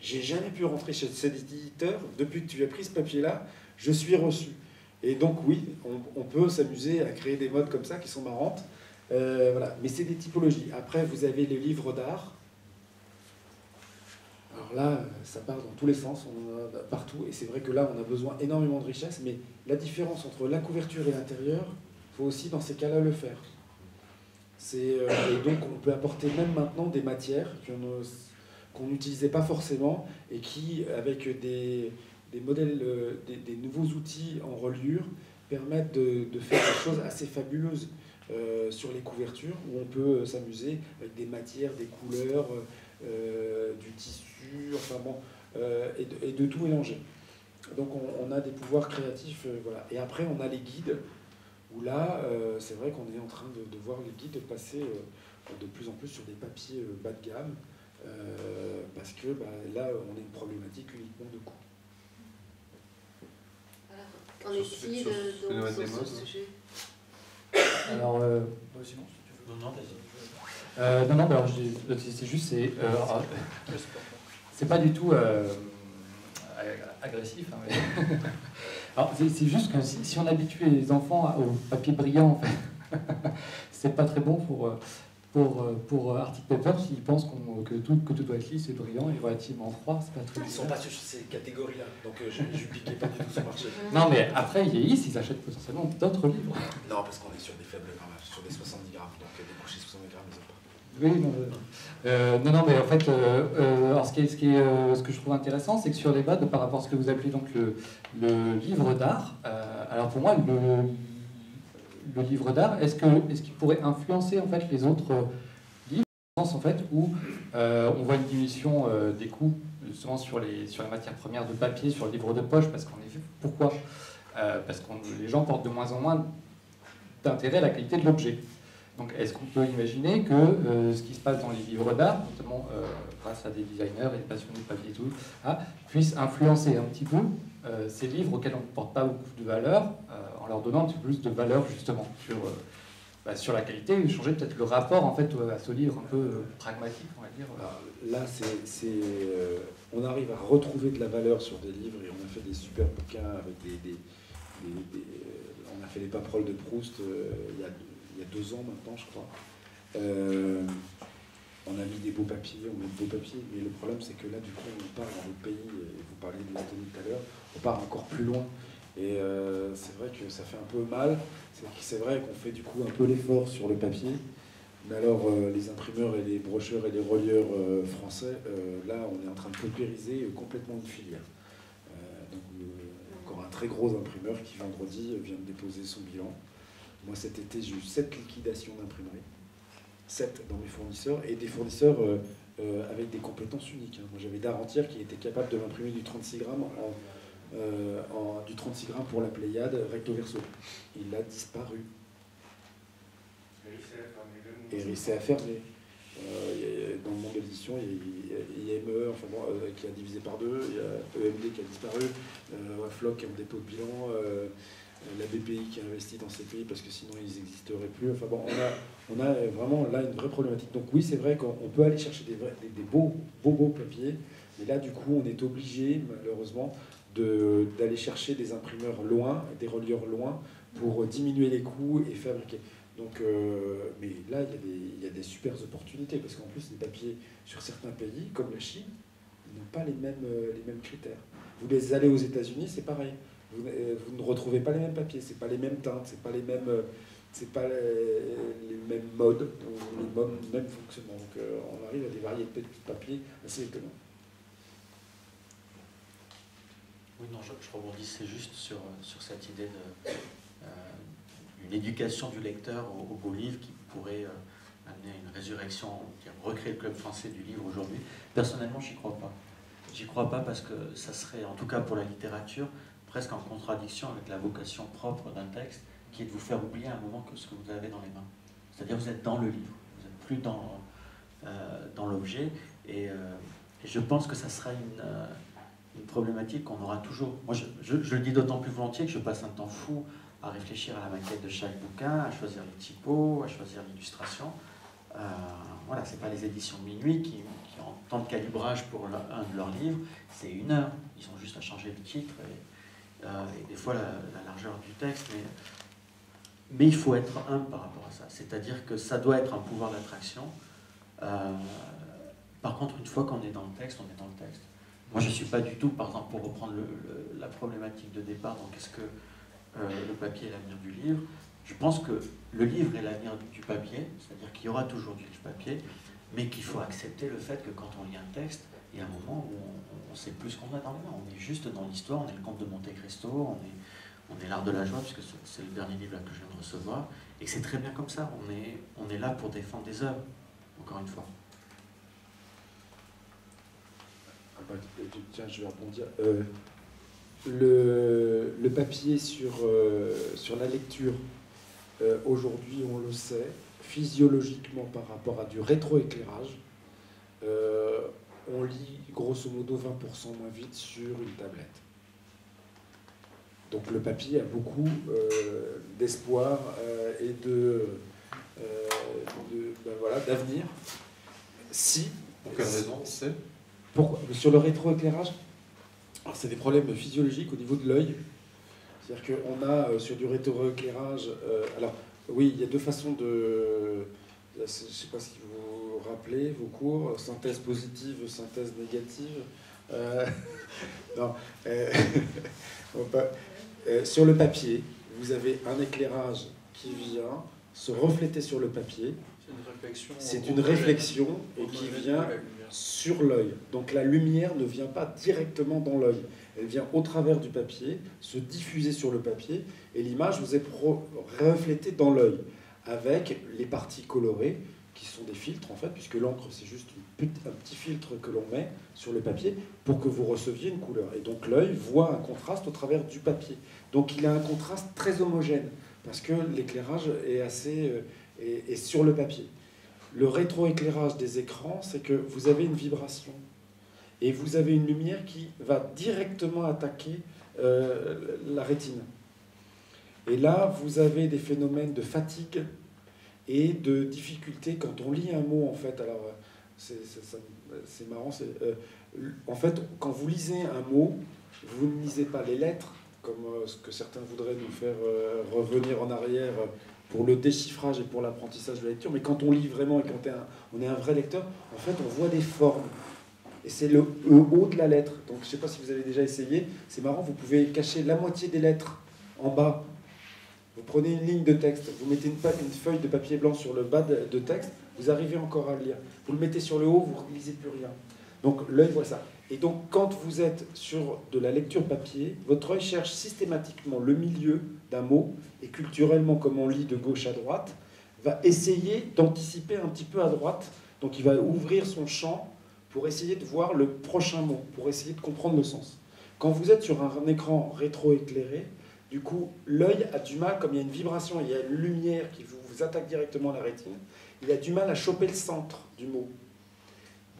j'ai jamais pu rentrer chez cet éditeur, depuis que tu as pris ce papier-là, je suis reçu. » Et donc oui, on peut s'amuser à créer des modes comme ça qui sont marrantes, voilà. Mais c'est des typologies. Après, vous avez les livres d'art. Alors là, ça part dans tous les sens, on en a partout, et c'est vrai que là, on a besoin énormément de richesse, mais la différence entre la couverture et l'intérieur, il faut aussi dans ces cas-là le faire. Et donc on peut apporter même maintenant des matières qu'on n'utilisait pas forcément, et qui, avec des modèles, des nouveaux outils en reliure, permettent de faire des choses assez fabuleuses sur les couvertures, où on peut s'amuser avec des matières, des couleurs, du tissu, enfin bon, et de tout mélanger. Donc on a des pouvoirs créatifs, voilà. Et après on a les guides, où là, c'est vrai qu'on est en train de voir les guides passer de plus en plus sur des papiers bas de gamme, parce que là on a une problématique uniquement de coût. Qu'en est-il sur ce sujet? Alors, sinon, si tu veux. Non, vas-y. Non, alors c'est juste, c'est pas du tout agressif. Hein, mais... Alors, c'est juste que si on habitue les enfants au papier brillant, en fait, c'est pas très bon pour Arctic Paper s'ils pensent que tout doit être lisse et brillant et relativement froid, c'est pas très. Ils sont pas sur ces catégories-là, donc je piquais pas du tout sur le marché. Non, mais après, ils vieillissent, ils achètent potentiellement d'autres livres. Non, parce qu'on est sur des faibles grammages, sur des 70 grammes, donc des couchers 70 grammes, ils ont pas. Oui, non, mais en fait, alors ce que je trouve intéressant, c'est que sur les BAD, par rapport à ce que vous appelez donc le livre d'art, alors pour moi, le livre d'art, est-ce qu'il pourrait influencer en fait les autres livres, dans le sens en fait où on voit une diminution des coûts souvent sur les matières premières de papier, sur le livre de poche, parce qu'en effet, pourquoi parce que les gens portent de moins en moins d'intérêt à la qualité de l'objet. Donc est-ce qu'on peut imaginer que ce qui se passe dans les livres d'art, notamment grâce à des designers et des passionnés de papier et tout, puisse influencer un petit peu ces livres auxquels on ne porte pas beaucoup de valeur, en leur donnant un petit peu plus de valeur justement sur la qualité, et changer peut-être le rapport en fait à ce livre un peu pragmatique, on va dire. Alors, là, on arrive à retrouver de la valeur sur des livres, et on a fait des super bouquins avec on a fait les Paperoles de Proust il y a 2 ans maintenant, je crois. on a mis des beaux papiers, on met de beaux papiers, mais le problème c'est que là du coup on part dans notre pays, et vous parliez de l'Athénée tout à l'heure, on part encore plus loin. Et c'est vrai que ça fait un peu mal, c'est vrai qu'on fait du coup un peu l'effort sur le papier, mais alors les imprimeurs et les brocheurs et les relieurs français, là on est en train de paupériser complètement une filière. Donc encore un très gros imprimeur qui vendredi vient de déposer son bilan. Moi cet été j'ai eu 7 liquidations d'imprimerie, 7 dans mes fournisseurs, et des fournisseurs avec des compétences uniques. Moi j'avais Darentière qui était capable de m'imprimer du 36 grammes du 36 grammes pour la Pléiade recto verso. Il a disparu. Hérissé a fermé. Dans le monde de l'édition, il y a ME enfin bon, qui a divisé par 2, il y a EMD qui a disparu, Floc qui est en dépôt de bilan, la BPI qui a investi dans ces pays parce que sinon ils n'existeraient plus. Enfin bon, on a vraiment là une vraie problématique. Donc oui, c'est vrai qu'on peut aller chercher des beaux papiers, mais là du coup on est obligé malheureusement d'aller chercher des imprimeurs loin, des relieurs loin, pour diminuer les coûts et fabriquer. Donc, mais là, il y a des super opportunités, parce qu'en plus, les papiers sur certains pays, comme la Chine, ils n'ont pas les mêmes critères. Vous les allez aux États-Unis, c'est pareil. Vous ne retrouvez pas les mêmes papiers, c'est pas les mêmes teintes, c'est pas les mêmes modes, ou les mêmes fonctionnements. Donc, on arrive à des variétés de papiers assez étonnantes. Oui, non, je rebondissais juste sur cette idée d'une éducation du lecteur au beau livre qui pourrait amener à une résurrection, recréer le club français du livre aujourd'hui. Personnellement, j'y crois pas. J'y crois pas parce que ça serait, en tout cas pour la littérature, presque en contradiction avec la vocation propre d'un texte, qui est de vous faire oublier à un moment ce que vous avez dans les mains. C'est-à-dire vous êtes dans le livre, vous n'êtes plus dans l'objet, et je pense que ça sera une problématique qu'on aura toujours. Moi, je le dis d'autant plus volontiers que je passe un temps fou à réfléchir à la maquette de chaque bouquin, à choisir les typos, à choisir l'illustration. Voilà, c'est pas les éditions Minuit qui ont tant de calibrage pour un de leurs livres, c'est 1 heure. Ils ont juste à changer le titre et des fois la largeur du texte. Mais il faut être humble par rapport à ça. C'est-à-dire que ça doit être un pouvoir d'attraction. Par contre, une fois qu'on est dans le texte, on est dans le texte. Moi, je ne suis pas du tout, par exemple, pour reprendre la problématique de départ, donc est-ce que le papier est l'avenir du livre? Je pense que le livre est l'avenir du papier, c'est-à-dire qu'il y aura toujours du livre papier, mais qu'il faut accepter le fait que quand on lit un texte, il y a un moment où on ne sait plus ce qu'on a dans les mains. On est juste dans l'histoire, on est le comte de Monte Cristo, on est l'art de la joie, puisque c'est le dernier livre là que je viens de recevoir, et c'est très bien comme ça. On est là pour défendre des œuvres, encore une fois. Tiens, je vais rebondir. Le papier sur la lecture, aujourd'hui, on le sait, physiologiquement par rapport à du rétroéclairage, on lit grosso modo 20% moins vite sur une tablette. Donc le papier a beaucoup d'espoir et d'avenir. Si. Pour quelle raison c'est sur le rétroéclairage, c'est des problèmes physiologiques au niveau de l'œil. C'est-à-dire qu'on a sur du rétroéclairage... alors, oui, il y a 2 façons de... Je ne sais pas si vous vous rappelez vos cours, synthèse positive, synthèse négative. Non. Sur le papier, vous avez un éclairage qui vient se refléter sur le papier. C'est une réflexion et qui vient sur l'œil. Donc la lumière ne vient pas directement dans l'œil. Elle vient au travers du papier, se diffuser sur le papier, et l'image vous est reflétée dans l'œil, avec les parties colorées, qui sont des filtres en fait, puisque l'encre c'est juste un petit filtre que l'on met sur le papier pour que vous receviez une couleur. Et donc l'œil voit un contraste au travers du papier. Donc il a un contraste très homogène, parce que l'éclairage est sur le papier. Le rétroéclairage des écrans, c'est que vous avez une vibration et vous avez une lumière qui va directement attaquer la rétine. Et là, vous avez des phénomènes de fatigue et de difficulté quand on lit un mot, en fait. Alors, c'est marrant. En fait, quand vous lisez un mot, vous ne lisez pas les lettres, comme ce que certains voudraient nous faire revenir en arrière pour le déchiffrage et pour l'apprentissage de la lecture, mais quand on lit vraiment et quand on est un vrai lecteur, en fait, on voit des formes. Et c'est le haut de la lettre. Donc, je ne sais pas si vous avez déjà essayé. C'est marrant, vous pouvez cacher la moitié des lettres en bas. Vous prenez une ligne de texte, vous mettez une feuille de papier blanc sur le bas de texte, vous arrivez encore à le lire. Vous le mettez sur le haut, vous ne lisez plus rien. Donc, l'œil voit ça. Et donc, quand vous êtes sur de la lecture papier, votre œil cherche systématiquement le milieu d'un mot, et culturellement, comme on lit de gauche à droite, va essayer d'anticiper un petit peu à droite. Donc, il va ouvrir son champ pour essayer de voir le prochain mot, pour essayer de comprendre le sens. Quand vous êtes sur un écran rétro-éclairé, du coup, l'œil a du mal, comme il y a une vibration, il y a une lumière qui vous attaque directement la rétine, il a du mal à choper le centre du mot.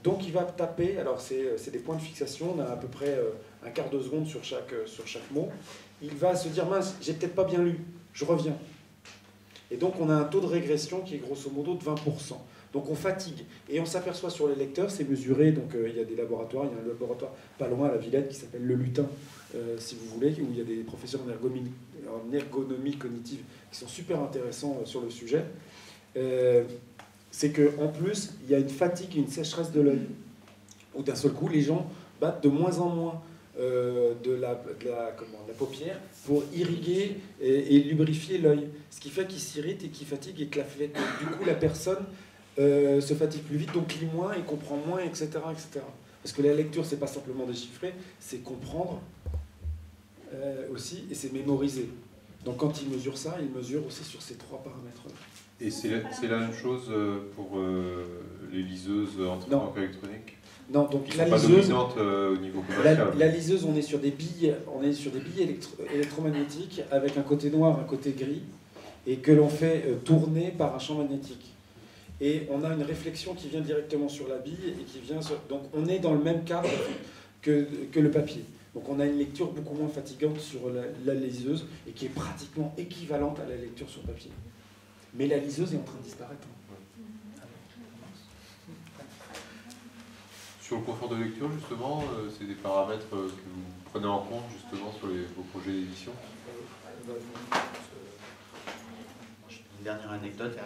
Donc il va taper, alors c'est des points de fixation, on a à peu près un quart de seconde sur chaque mot. Il va se dire, mince, j'ai peut-être pas bien lu, je reviens. Et donc on a un taux de régression qui est grosso modo de 20%. Donc on fatigue. Et on s'aperçoit sur les lecteurs, c'est mesuré, donc il y a des laboratoires, il y a un laboratoire pas loin à la Villette qui s'appelle Le Lutin, si vous voulez, où il y a des professeurs en ergonomie cognitive qui sont super intéressants sur le sujet. C'est qu'en plus, il y a une fatigue, une sécheresse de l'œil, où d'un seul coup, les gens battent de moins en moins de la paupière pour irriguer et lubrifier l'œil. Ce qui fait qu'il s'irrite et qu'il fatigue et que du coup, la personne se fatigue plus vite, donc lit moins et comprend moins, etc., etc. Parce que la lecture, c'est pas simplement déchiffrer, c'est comprendre aussi, et c'est mémoriser. Donc quand il mesure ça, il mesure aussi sur ces 3 paramètres-là. Et c'est la même chose pour les liseuses en électronique? Non, donc qui la sont pas liseuse, dominantes au niveau commercial. la liseuse, on est sur des billes, électromagnétiques avec un côté noir, un côté gris, et que l'on fait tourner par un champ magnétique. Et on a une réflexion qui vient directement sur la bille et qui vient sur... Donc on est dans le même cadre que le papier. Donc on a une lecture beaucoup moins fatigante sur la liseuse et qui est pratiquement équivalente à la lecture sur papier. Mais la liseuse est en train de disparaître. Sur le confort de lecture, justement, c'est des paramètres que vous prenez en compte justement sur vos projets d'édition? Une dernière anecdote,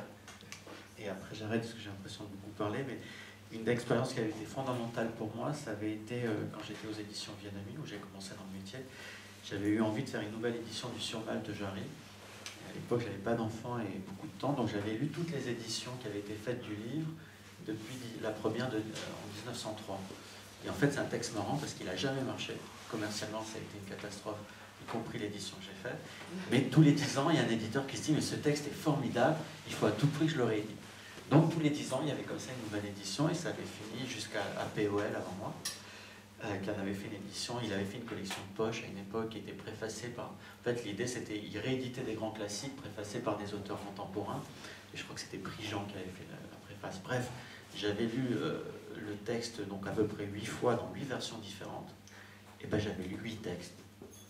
et après j'arrête parce que j'ai l'impression de beaucoup parler, mais une expérience qui avait été fondamentale pour moi, ça avait été quand j'étais aux éditions Vianami, où j'ai commencé dans le métier. J'avais eu envie de faire une nouvelle édition du Surmal de Jarry. À l'époque, je n'avais pas d'enfants et beaucoup de temps, donc j'avais lu toutes les éditions qui avaient été faites du livre depuis la première en 1903. Et en fait, c'est un texte marrant parce qu'il n'a jamais marché. Commercialement, ça a été une catastrophe, y compris l'édition que j'ai faite. Mais tous les 10 ans, il y a un éditeur qui se dit « mais ce texte est formidable, il faut à tout prix que je le réédite ». Donc tous les 10 ans, il y avait comme ça une nouvelle édition et ça avait fini jusqu'à POL avant moi, qui en avait fait une édition. Il avait fait une collection de poches à une époque qui était préfacée par... En fait, l'idée, c'était qu'il rééditait des grands classiques préfacés par des auteurs contemporains. Et je crois que c'était Prigent qui avait fait la préface. Bref, j'avais lu le texte donc à peu près 8 fois dans 8 versions différentes. Et ben j'avais lu 8 textes.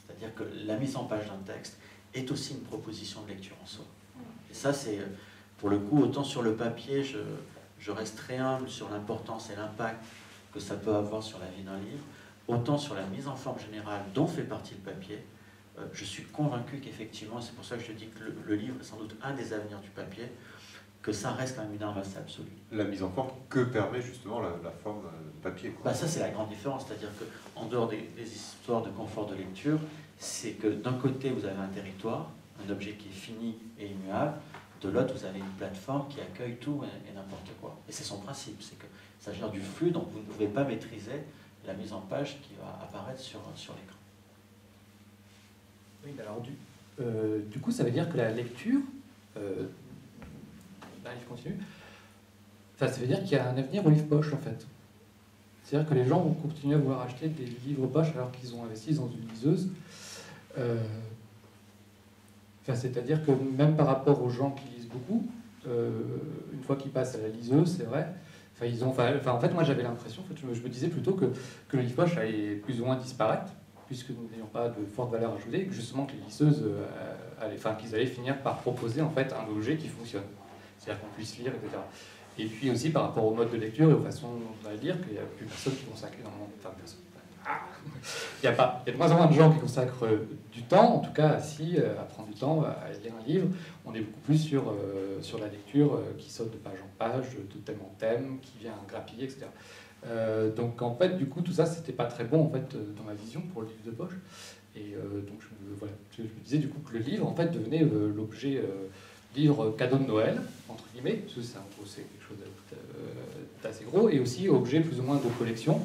C'est-à-dire que la mise en page d'un texte est aussi une proposition de lecture en soi. Et ça, c'est... Pour le coup, autant sur le papier, je reste très humble sur l'importance et l'impact que ça peut avoir sur la vie d'un livre, autant sur la mise en forme générale dont fait partie le papier, je suis convaincu qu'effectivement, c'est pour ça que je dis que le livre est sans doute un des avenirs du papier, que ça reste quand même une arme assez absolue. La mise en forme que permet justement la forme papier, quoi. Bah ça, c'est la grande différence, c'est-à-dire qu'en dehors des histoires de confort de lecture, c'est que d'un côté, vous avez un territoire, un objet qui est fini et immuable, de l'autre, vous avez une plateforme qui accueille tout et n'importe quoi. Et c'est son principe, c'est que ça gère du flux, donc vous ne pouvez pas maîtriser la mise en page qui va apparaître sur l'écran. Oui, alors du coup, ça veut dire que la lecture, je continue, enfin, ça veut dire qu'il y a un avenir au livre poche, en fait. C'est-à-dire que les gens vont continuer à vouloir acheter des livres poche alors qu'ils ont investi dans une liseuse. Enfin, c'est-à-dire que même par rapport aux gens qui lisent beaucoup, une fois qu'ils passent à la liseuse, c'est vrai, en fait, moi j'avais l'impression, en fait, je me disais plutôt que le livre poche allait plus ou moins disparaître, puisque nous n'ayons pas de forte valeur ajoutée, et que justement que les liseuses, qu'ils allaient finir par proposer en fait un objet qui fonctionne, c'est-à-dire qu'on puisse lire, etc. Et puis aussi par rapport au mode de lecture et aux façons dont on va lire, qu'il n'y a plus personne qui consacre énormément, Il y a de moins en moins de gens qui consacrent du temps, en tout cas, à prendre du temps, à lire un livre. On est beaucoup plus sur la lecture qui saute de page en page, de thème en thème, qui vient grappiller, etc. Donc en fait, du coup, tout ça, c'était pas très bon en fait dans ma vision pour le livre de poche. Et donc je me disais du coup que le livre en fait devenait l'objet livre cadeau de Noël entre guillemets, parce que c'est quelque chose d'assez gros, et aussi objet plus ou moins de collection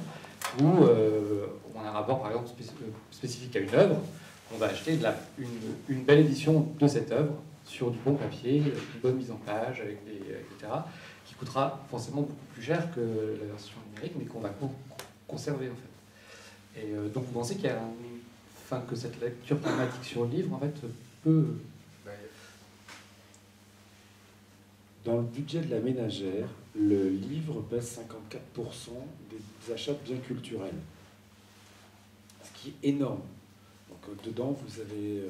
où on a un rapport par exemple spécifique à une œuvre. On va acheter une belle édition de cette œuvre sur du bon papier, une bonne mise en page, etc., qui coûtera forcément beaucoup plus cher que la version numérique, mais qu'on va conserver en fait. Et donc vous pensez qu'il y a que cette lecture pragmatique sur le livre en fait peut... Dans le budget de la ménagère, le livre pèse 54% des achats de biens culturels, ce qui est énorme. Donc dedans vous avez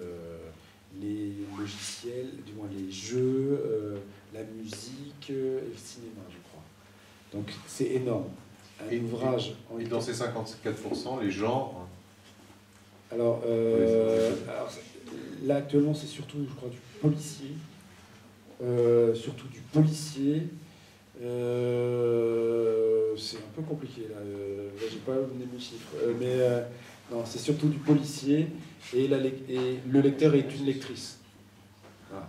les logiciels, du moins les jeux, la musique et le cinéma, je crois. Donc c'est énorme. Un ouvrage. Et dans ces 54%, les genres. Alors là actuellement c'est surtout, je crois, du policier. Surtout du policier. C'est un peu compliqué là. J'ai pas donné mes chiffres. Non, c'est surtout du policier et le lecteur est une lectrice. Voilà.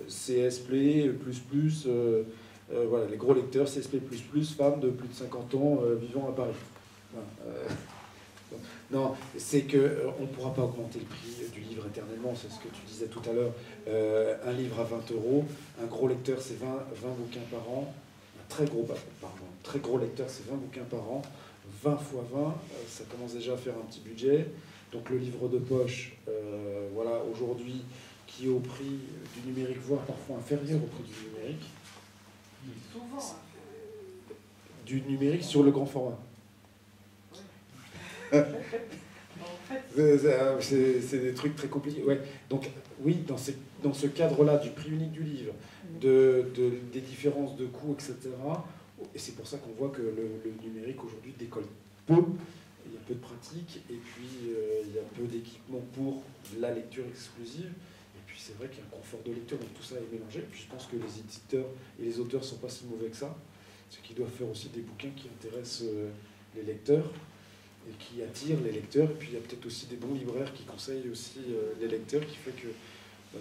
CSP++, voilà, les gros lecteurs, CSP++, femmes de plus de 50 ans vivant à Paris. Voilà. Non, c'est qu'on ne pourra pas augmenter le prix du livre éternellement, c'est ce que tu disais tout à l'heure. Un livre à 20 €, un gros lecteur c'est 20 bouquins par an, un très gros lecteur c'est 20 bouquins par an, 20 fois 20, ça commence déjà à faire un petit budget. Donc le livre de poche, voilà, aujourd'hui, qui est au prix du numérique, voire parfois inférieur au prix du numérique. Souvent. Du numérique sur le grand format. C'est des trucs très compliqués. Ouais. Donc oui, dans ce cadre-là du prix unique du livre, des différences de coûts, etc. Et c'est pour ça qu'on voit que le numérique aujourd'hui décolle peu. Il y a peu de pratique et puis il y a peu d'équipement pour la lecture exclusive. Et puis c'est vrai qu'il y a un confort de lecture, donc tout ça est mélangé. Et puis je pense que les éditeurs et les auteurs ne sont pas si mauvais que ça. C'est qu'ils doivent faire aussi des bouquins qui intéressent les lecteurs et qui attirent les lecteurs. Et puis il y a peut-être aussi des bons libraires qui conseillent aussi les lecteurs, qui fait que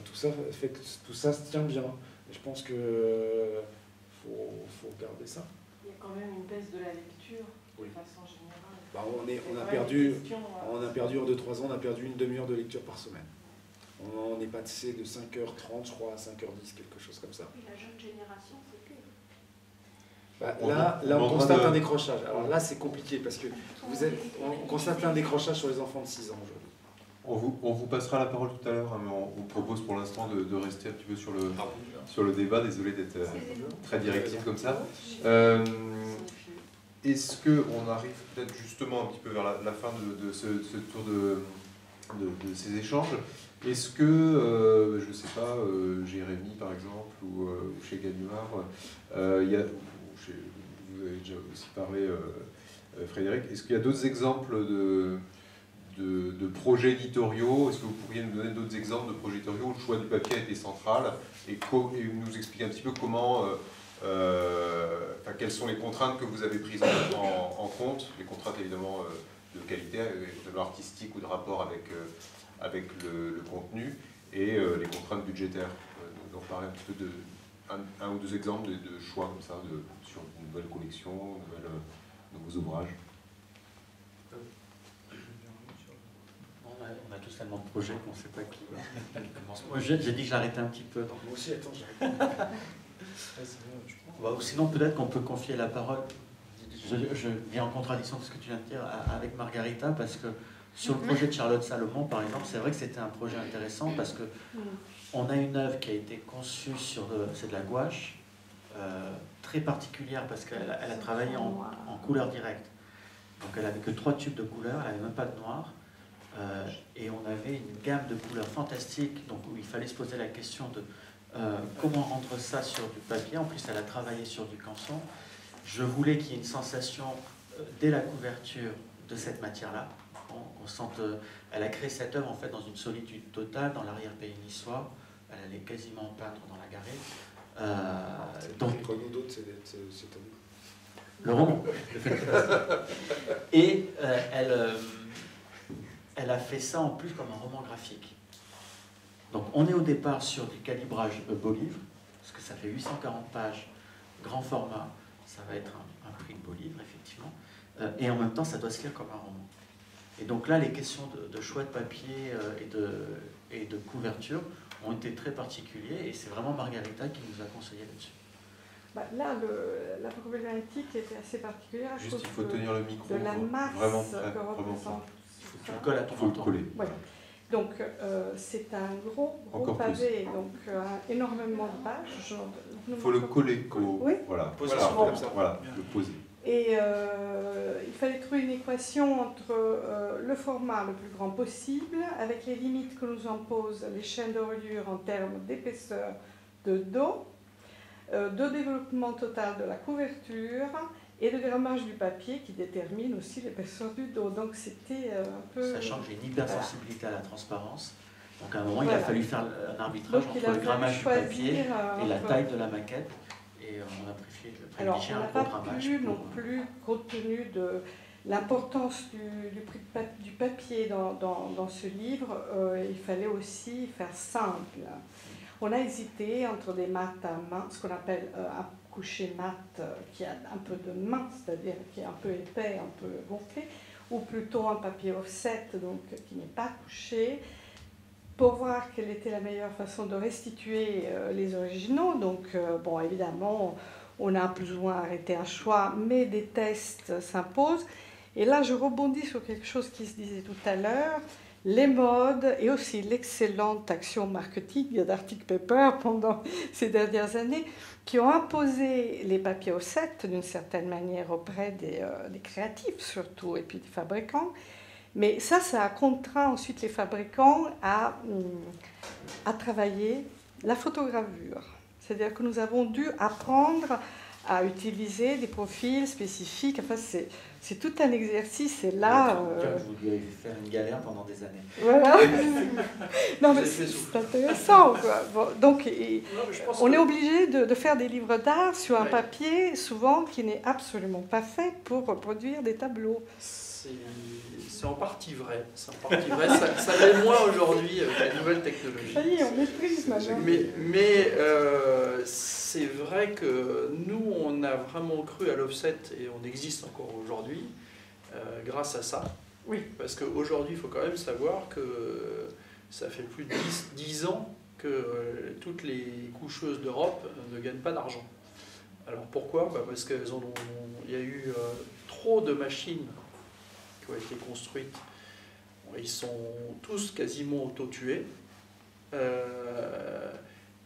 tout ça se tient bien. Et je pense qu'il faut garder ça. Il y a quand même une baisse de la lecture, de façon générale. Bah, on a perdu en 2-3 ans, on a perdu une demi-heure de lecture par semaine. On est passé de 5h30, je crois, à 5h10, quelque chose comme ça. Et la jeune génération, c'est que... Là, on constate un décrochage. Alors là, c'est compliqué parce que on constate un décrochage sur les enfants de 6 ans aujourd'hui. On vous passera la parole tout à l'heure, hein, mais on propose pour l'instant de rester un petit peu sur le débat. Désolé d'être très directif comme ça. Est-ce qu'on arrive peut-être justement un petit peu vers la fin de ce tour de ces échanges? Est-ce que, je ne sais pas, Jérémy par exemple, ou chez Gallimard, vous avez déjà aussi parlé, Frédéric, est-ce qu'il y a d'autres exemples de projets éditoriaux? Est-ce que vous pourriez nous donner d'autres exemples de projets éditoriaux où le choix du papier a été central et nous expliquer un petit peu comment, quelles sont les contraintes que vous avez prises en compte, les contraintes évidemment de qualité, de artistique ou de rapport avec le contenu, et les contraintes budgétaires. Donc parler un petit peu de un ou deux exemples de choix comme ça sur une nouvelle collection, nouveaux ouvrages. On a tous tellement de projets qu'on ne sait pas qui commence. Moi, j'ai dit que j'arrêtais un petit peu. Donc... Moi aussi, attends, j'arrête. Ou sinon, peut-être qu'on peut confier la parole. Je viens en contradiction de ce que tu viens de dire avec Margarita, parce que sur le projet de Charlotte Salomon, par exemple, c'est vrai que c'était un projet intéressant parce que on a une œuvre qui a été conçue c'est de la gouache, très particulière parce qu'elle a travaillé en couleur directe. Donc elle n'avait que 3 tubes de couleur, elle n'avait même pas de noir. Et on avait une gamme de couleurs fantastiques, donc où il fallait se poser la question de comment rendre ça sur du papier. En plus, elle a travaillé sur du canson. Je voulais qu'il y ait une sensation dès la couverture de cette matière-là. On sent, elle a créé cette œuvre en fait dans une solitude totale, dans l'arrière-pays niçois. Elle allait quasiment peindre dans la Garenne. Donc, c'est le roman. Et elle a fait ça en plus comme un roman graphique. Donc on est au départ sur du calibrage beau livre, parce que ça fait 840 pages, grand format, ça va être un prix de beau livre, effectivement. Et en même temps, ça doit se lire comme un roman. Et donc là, les questions de choix de papier et de couverture ont été très particuliers, et c'est vraiment Margarita qui nous a conseillé là-dessus. Là, la problématique était assez particulière. Juste, il faut tenir le micro. De la masse vraiment que représente. Il faut que tu le colles à ton menton. Il faut le coller. Voilà. Donc, c'est un gros pavé, donc énormément de pages. Il faut le coller. Oui. Voilà, voilà, le poser. Et il fallait trouver une équation entre le format le plus grand possible, avec les limites que nous imposent les chaînes de reliure en termes d'épaisseur de dos, de développement total de la couverture et de grammage du papier qui détermine aussi l'épaisseur du dos. Donc c'était un peu... Sachant que j'ai une hypersensibilité à la transparence, donc à un moment il a fallu faire un arbitrage entre le grammage du papier et la taille de la maquette, et on a privilégié un gros grammage. On n'a pas pu non plus, compte tenu de l'importance du prix du papier dans ce livre, il fallait aussi faire simple. On a hésité entre des mat à main, ce qu'on appelle un coucher mat qui a un peu de main, c'est-à-dire qui est un peu épais, un peu gonflé, ou plutôt un papier offset, donc qui n'est pas couché, pour voir quelle était la meilleure façon de restituer les originaux. Donc, bon, évidemment, on a plus ou moins arrêté un choix, mais des tests s'imposent. Et là, je rebondis sur quelque chose qui se disait tout à l'heure. Les modes et aussi l'excellente action marketing d'Arctic Paper pendant ces dernières années qui ont imposé les papiers offset d'une certaine manière auprès des créatifs surtout et puis des fabricants. Mais ça a contraint ensuite les fabricants à travailler la photogravure. C'est-à-dire que nous avons dû apprendre à utiliser des profils spécifiques. Enfin, c'est tout un exercice. Et là... Vous avez fait une galère pendant des années. Voilà. Non, mais c'est intéressant, quoi. Bon, donc, on est obligé de faire des livres d'art sur un papier, souvent, qui n'est absolument pas fait pour reproduire des tableaux. C'est en partie vrai. Ça l'est moins aujourd'hui avec les nouvelles technologies. Ça y est, on maîtrise maintenant. Mais c'est vrai que nous, on a vraiment cru à l'offset et on existe encore aujourd'hui grâce à ça. Oui. Parce qu'aujourd'hui, il faut quand même savoir que ça fait plus de 10 ans que toutes les coucheuses d'Europe ne gagnent pas d'argent. Alors pourquoi ? Parce qu'il y a eu trop de machines qui ont été construites. Ils sont tous quasiment auto-tués.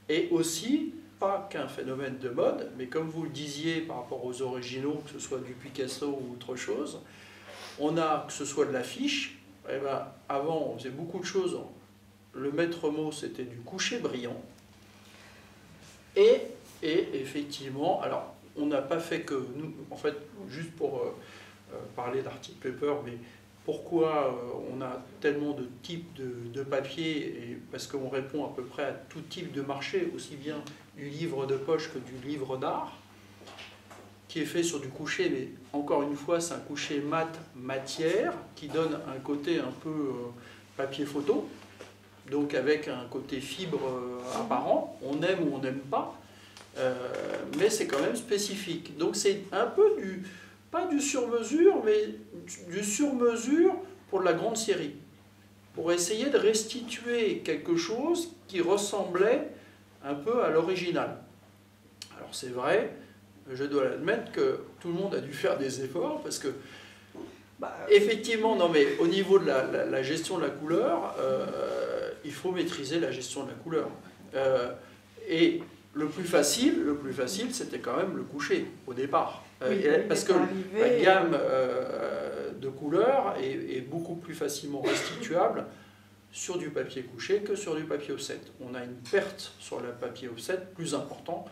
Et aussi, pas qu'un phénomène de mode, mais comme vous le disiez par rapport aux originaux, que ce soit du Picasso ou autre chose, on a, que ce soit de l'affiche, avant on faisait beaucoup de choses. Le maître mot c'était du coucher brillant. Et effectivement, alors on n'a pas fait que nous, en fait, juste pour parler d'Arctic Paper, mais pourquoi on a tellement de types de papier, et parce qu'on répond à peu près à tout type de marché, aussi bien du livre de poche que du livre d'art, qui est fait sur du coucher, mais encore une fois, c'est un coucher mat-matière, qui donne un côté un peu papier photo, donc avec un côté fibre apparent, on aime ou on n'aime pas, mais c'est quand même spécifique. Donc c'est un peu pas du sur-mesure, mais du sur-mesure pour de la grande série, pour essayer de restituer quelque chose qui ressemblait un peu à l'original. Alors c'est vrai, je dois l'admettre que tout le monde a dû faire des efforts, parce que effectivement, non mais au niveau de la gestion de la couleur, il faut maîtriser la gestion de la couleur. Et le plus facile, c'était quand même le coucher, au départ. Oui, parce que la gamme de couleurs est beaucoup plus facilement restituable sur du papier couché que sur du papier offset. On a une perte sur le papier offset plus importante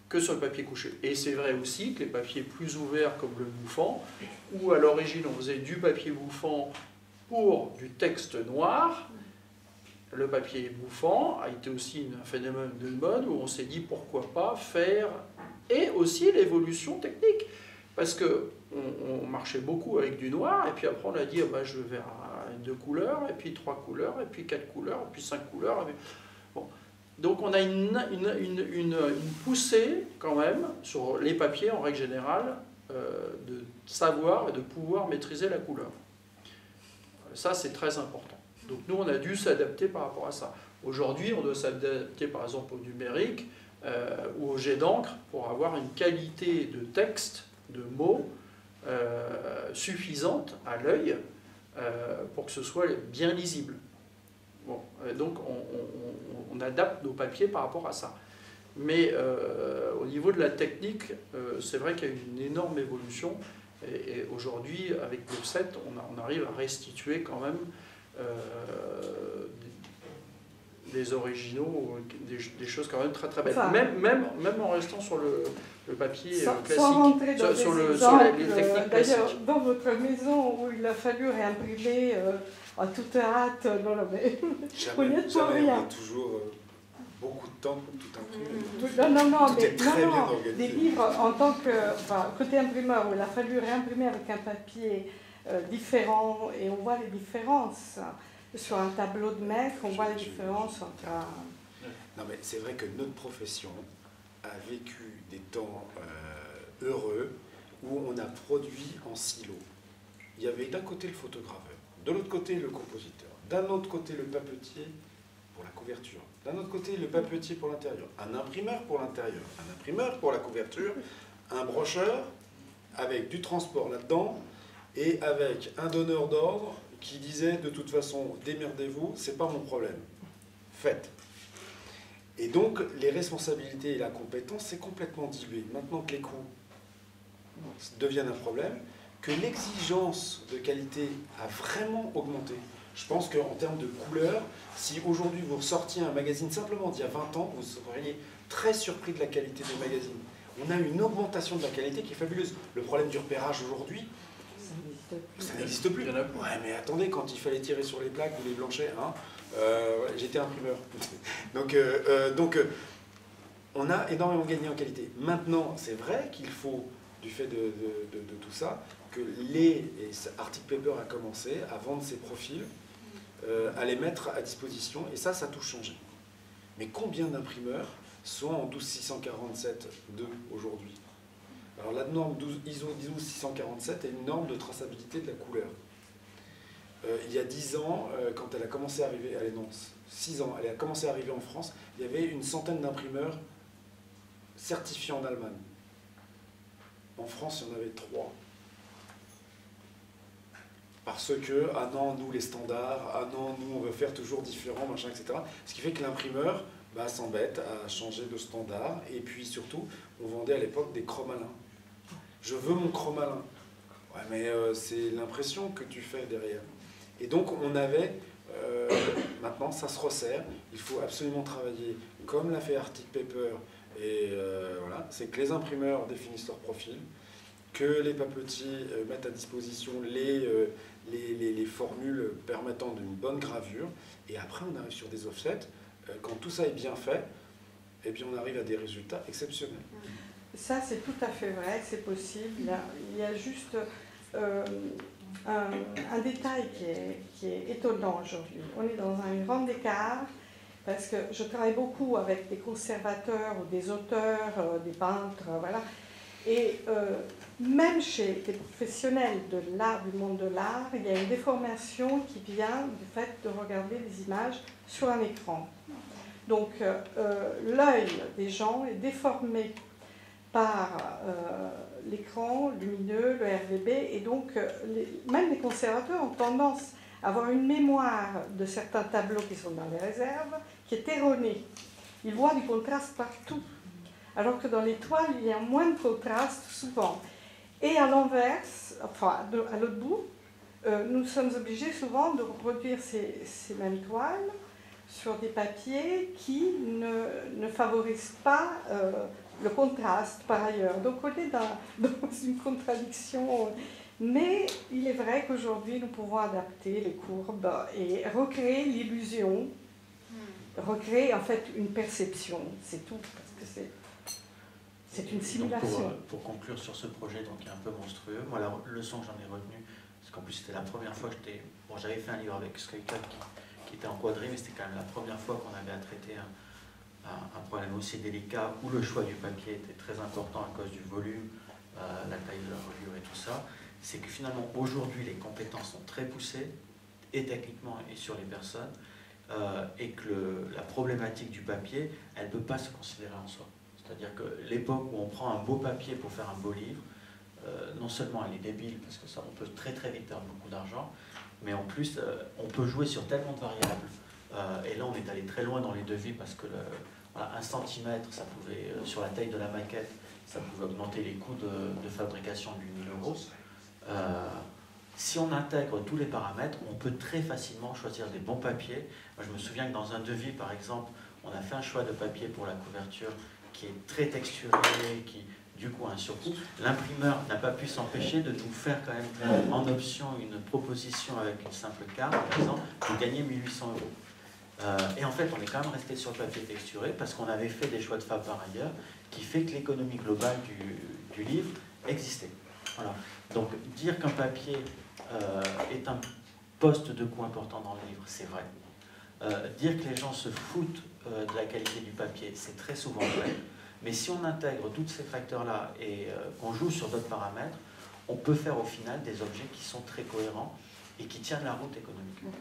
que sur le papier couché. Et c'est vrai aussi que les papiers plus ouverts comme le bouffant, où à l'origine on faisait du papier bouffant pour du texte noir, le papier bouffant a été aussi un phénomène de mode où on s'est dit pourquoi pas faire, et aussi l'évolution technique, parce que on marchait beaucoup avec du noir, et puis après on a dit oh ben, je vais vers 2 couleurs, et puis 3 couleurs, et puis 4 couleurs, et puis 5 couleurs. Et puis... Bon. Donc on a une poussée quand même sur les papiers en règle générale de savoir et de pouvoir maîtriser la couleur. Ça c'est très important. Donc nous on a dû s'adapter par rapport à ça. Aujourd'hui on doit s'adapter par exemple au numérique ou au jet d'encre pour avoir une qualité de texte, de mots suffisante à l'œil pour que ce soit bien lisible. Bon, donc on adapte nos papiers par rapport à ça. Mais au niveau de la technique, c'est vrai qu'il y a eu une énorme évolution. Et aujourd'hui, avec le 7, on arrive à restituer quand même des originaux, des choses quand même très très belles. Enfin, même en restant sur le papier classique, sans rentrer dans sur les techniques d'ailleurs, classiques. dans votre maison où il a fallu réimprimer à toute hâte, non, mais on y est pour Jamais, rien. on a toujours beaucoup de temps pour tout imprimer. Non, Tout est très bien non, organisé. des livres en tant que, enfin, côté imprimeur, où il a fallu réimprimer avec un papier différent, et on voit les différences. Sur un tableau de maître, on voit les différences entre Non, mais c'est vrai que notre profession a vécu des temps heureux où on a produit en silo. Il y avait d'un côté le photograveur, de l'autre côté le compositeur, d'un autre côté le papetier pour la couverture, d'un autre côté le papetier pour l'intérieur, un imprimeur pour l'intérieur, un imprimeur pour la couverture, un brocheur avec du transport là-dedans et avec un donneur d'ordre qui disait de toute façon démerdez-vous, c'est pas mon problème, faites. Et donc les responsabilités et la compétence c'est complètement dilué. Maintenant que les coûts deviennent un problème, que l'exigence de qualité a vraiment augmenté. Je pense qu'en termes de couleurs, si aujourd'hui vous ressortiez un magazine simplement d'il y a 20 ans, vous seriez très surpris de la qualité des magazines. On a une augmentation de la qualité qui est fabuleuse. Le problème du repérage aujourd'hui, ça n'existe plus. Ouais, mais attendez, quand il fallait tirer sur les plaques ou les blanchets, hein, j'étais imprimeur. donc, on a énormément gagné en qualité. Maintenant, c'est vrai qu'il faut, du fait de tout ça, que Arctic Paper a commencé à vendre ses profils, à les mettre à disposition, et ça a tout changé. Mais combien d'imprimeurs sont en 12647.2 aujourd'hui? Alors la norme ISO 12647 est une norme de traçabilité de la couleur. Il y a 10 ans, quand elle a commencé à arriver, 6 ans, elle a commencé à arriver en France, il y avait une centaine d'imprimeurs certifiés en Allemagne. En France, il y en avait 3. Parce que, ah non, nous les standards, ah non, nous on veut faire toujours différent, machin, etc. Ce qui fait que l'imprimeur s'embête à changer de standard. Et puis surtout, on vendait à l'époque des chromalins. Je veux mon chromalin. Ouais, mais c'est l'impression que tu fais derrière. Et donc on avait, maintenant ça se resserre, il faut absolument travailler comme l'a fait Arctic Paper. Et voilà, c'est que les imprimeurs définissent leur profil, que les papetiers mettent à disposition les formules permettant d'une bonne gravure, et après on arrive sur des offsets. Quand tout ça est bien fait, et puis on arrive à des résultats exceptionnels. Ça, c'est tout à fait vrai, c'est possible. Il y a juste un détail qui est étonnant aujourd'hui. On est dans un grand écart, parce que je travaille beaucoup avec des conservateurs ou des auteurs, des peintres, voilà. Et même chez les professionnels de l'art, du monde de l'art, il y a une déformation qui vient du fait de regarder les images sur un écran. Donc l'œil des gens est déformé par l'écran lumineux, le RGB, et donc même les conservateurs ont tendance à avoir une mémoire de certains tableaux qui sont dans les réserves qui est erronée. Ils voient du contraste partout, alors que dans les toiles, il y a moins de contraste souvent. Et à l'inverse, enfin à l'autre bout, nous sommes obligés souvent de reproduire ces mêmes toiles sur des papiers qui ne favorisent pas le contraste par ailleurs. Donc on est dans une contradiction. Mais il est vrai qu'aujourd'hui, nous pouvons adapter les courbes et recréer l'illusion, recréer en fait une perception, c'est tout, parce que c'est une simulation. Donc pour conclure sur ce projet donc, qui est un peu monstrueux, moi la leçon que j'en ai retenue, parce qu'en plus c'était la première fois que j'avais fait un livre avec Skytop qui était encadré, mais c'était quand même la première fois qu'on avait à traiter un problème aussi délicat où le choix du papier était très important à cause du volume, la taille de la reliure et tout ça. C'est que finalement aujourd'hui les compétences sont très poussées, et techniquement et sur les personnes, et que la problématique du papier, elle ne peut pas se considérer en soi. C'est-à-dire que l'époque où on prend un beau papier pour faire un beau livre, non seulement elle est débile, parce que ça on peut très très vite perdre beaucoup d'argent, mais en plus on peut jouer sur tellement de variables. Et là on est allé très loin dans les devis, parce que voilà, 1 centimètre, ça pouvait, sur la taille de la maquette, ça pouvait augmenter les coûts de fabrication de 8 000 €. Si on intègre tous les paramètres, on peut très facilement choisir des bons papiers. Moi, je me souviens que dans un devis, par exemple, on a fait un choix de papier pour la couverture qui est très texturé, qui du coup a un surcoût. L'imprimeur n'a pas pu s'empêcher de nous faire quand même en option une proposition avec une simple carte, par exemple, de gagner 1 800 €. Et en fait, on est quand même resté sur le papier texturé parce qu'on avait fait des choix de fab par ailleurs, qui fait que l'économie globale du livre existait. Voilà. Donc dire qu'un papier est un poste de coût important dans le livre, c'est vrai. Dire que les gens se foutent de la qualité du papier, c'est très souvent vrai. Mais si on intègre tous ces facteurs-là et qu'on joue sur d'autres paramètres, on peut faire au final des objets qui sont très cohérents et qui tiennent la route économiquement.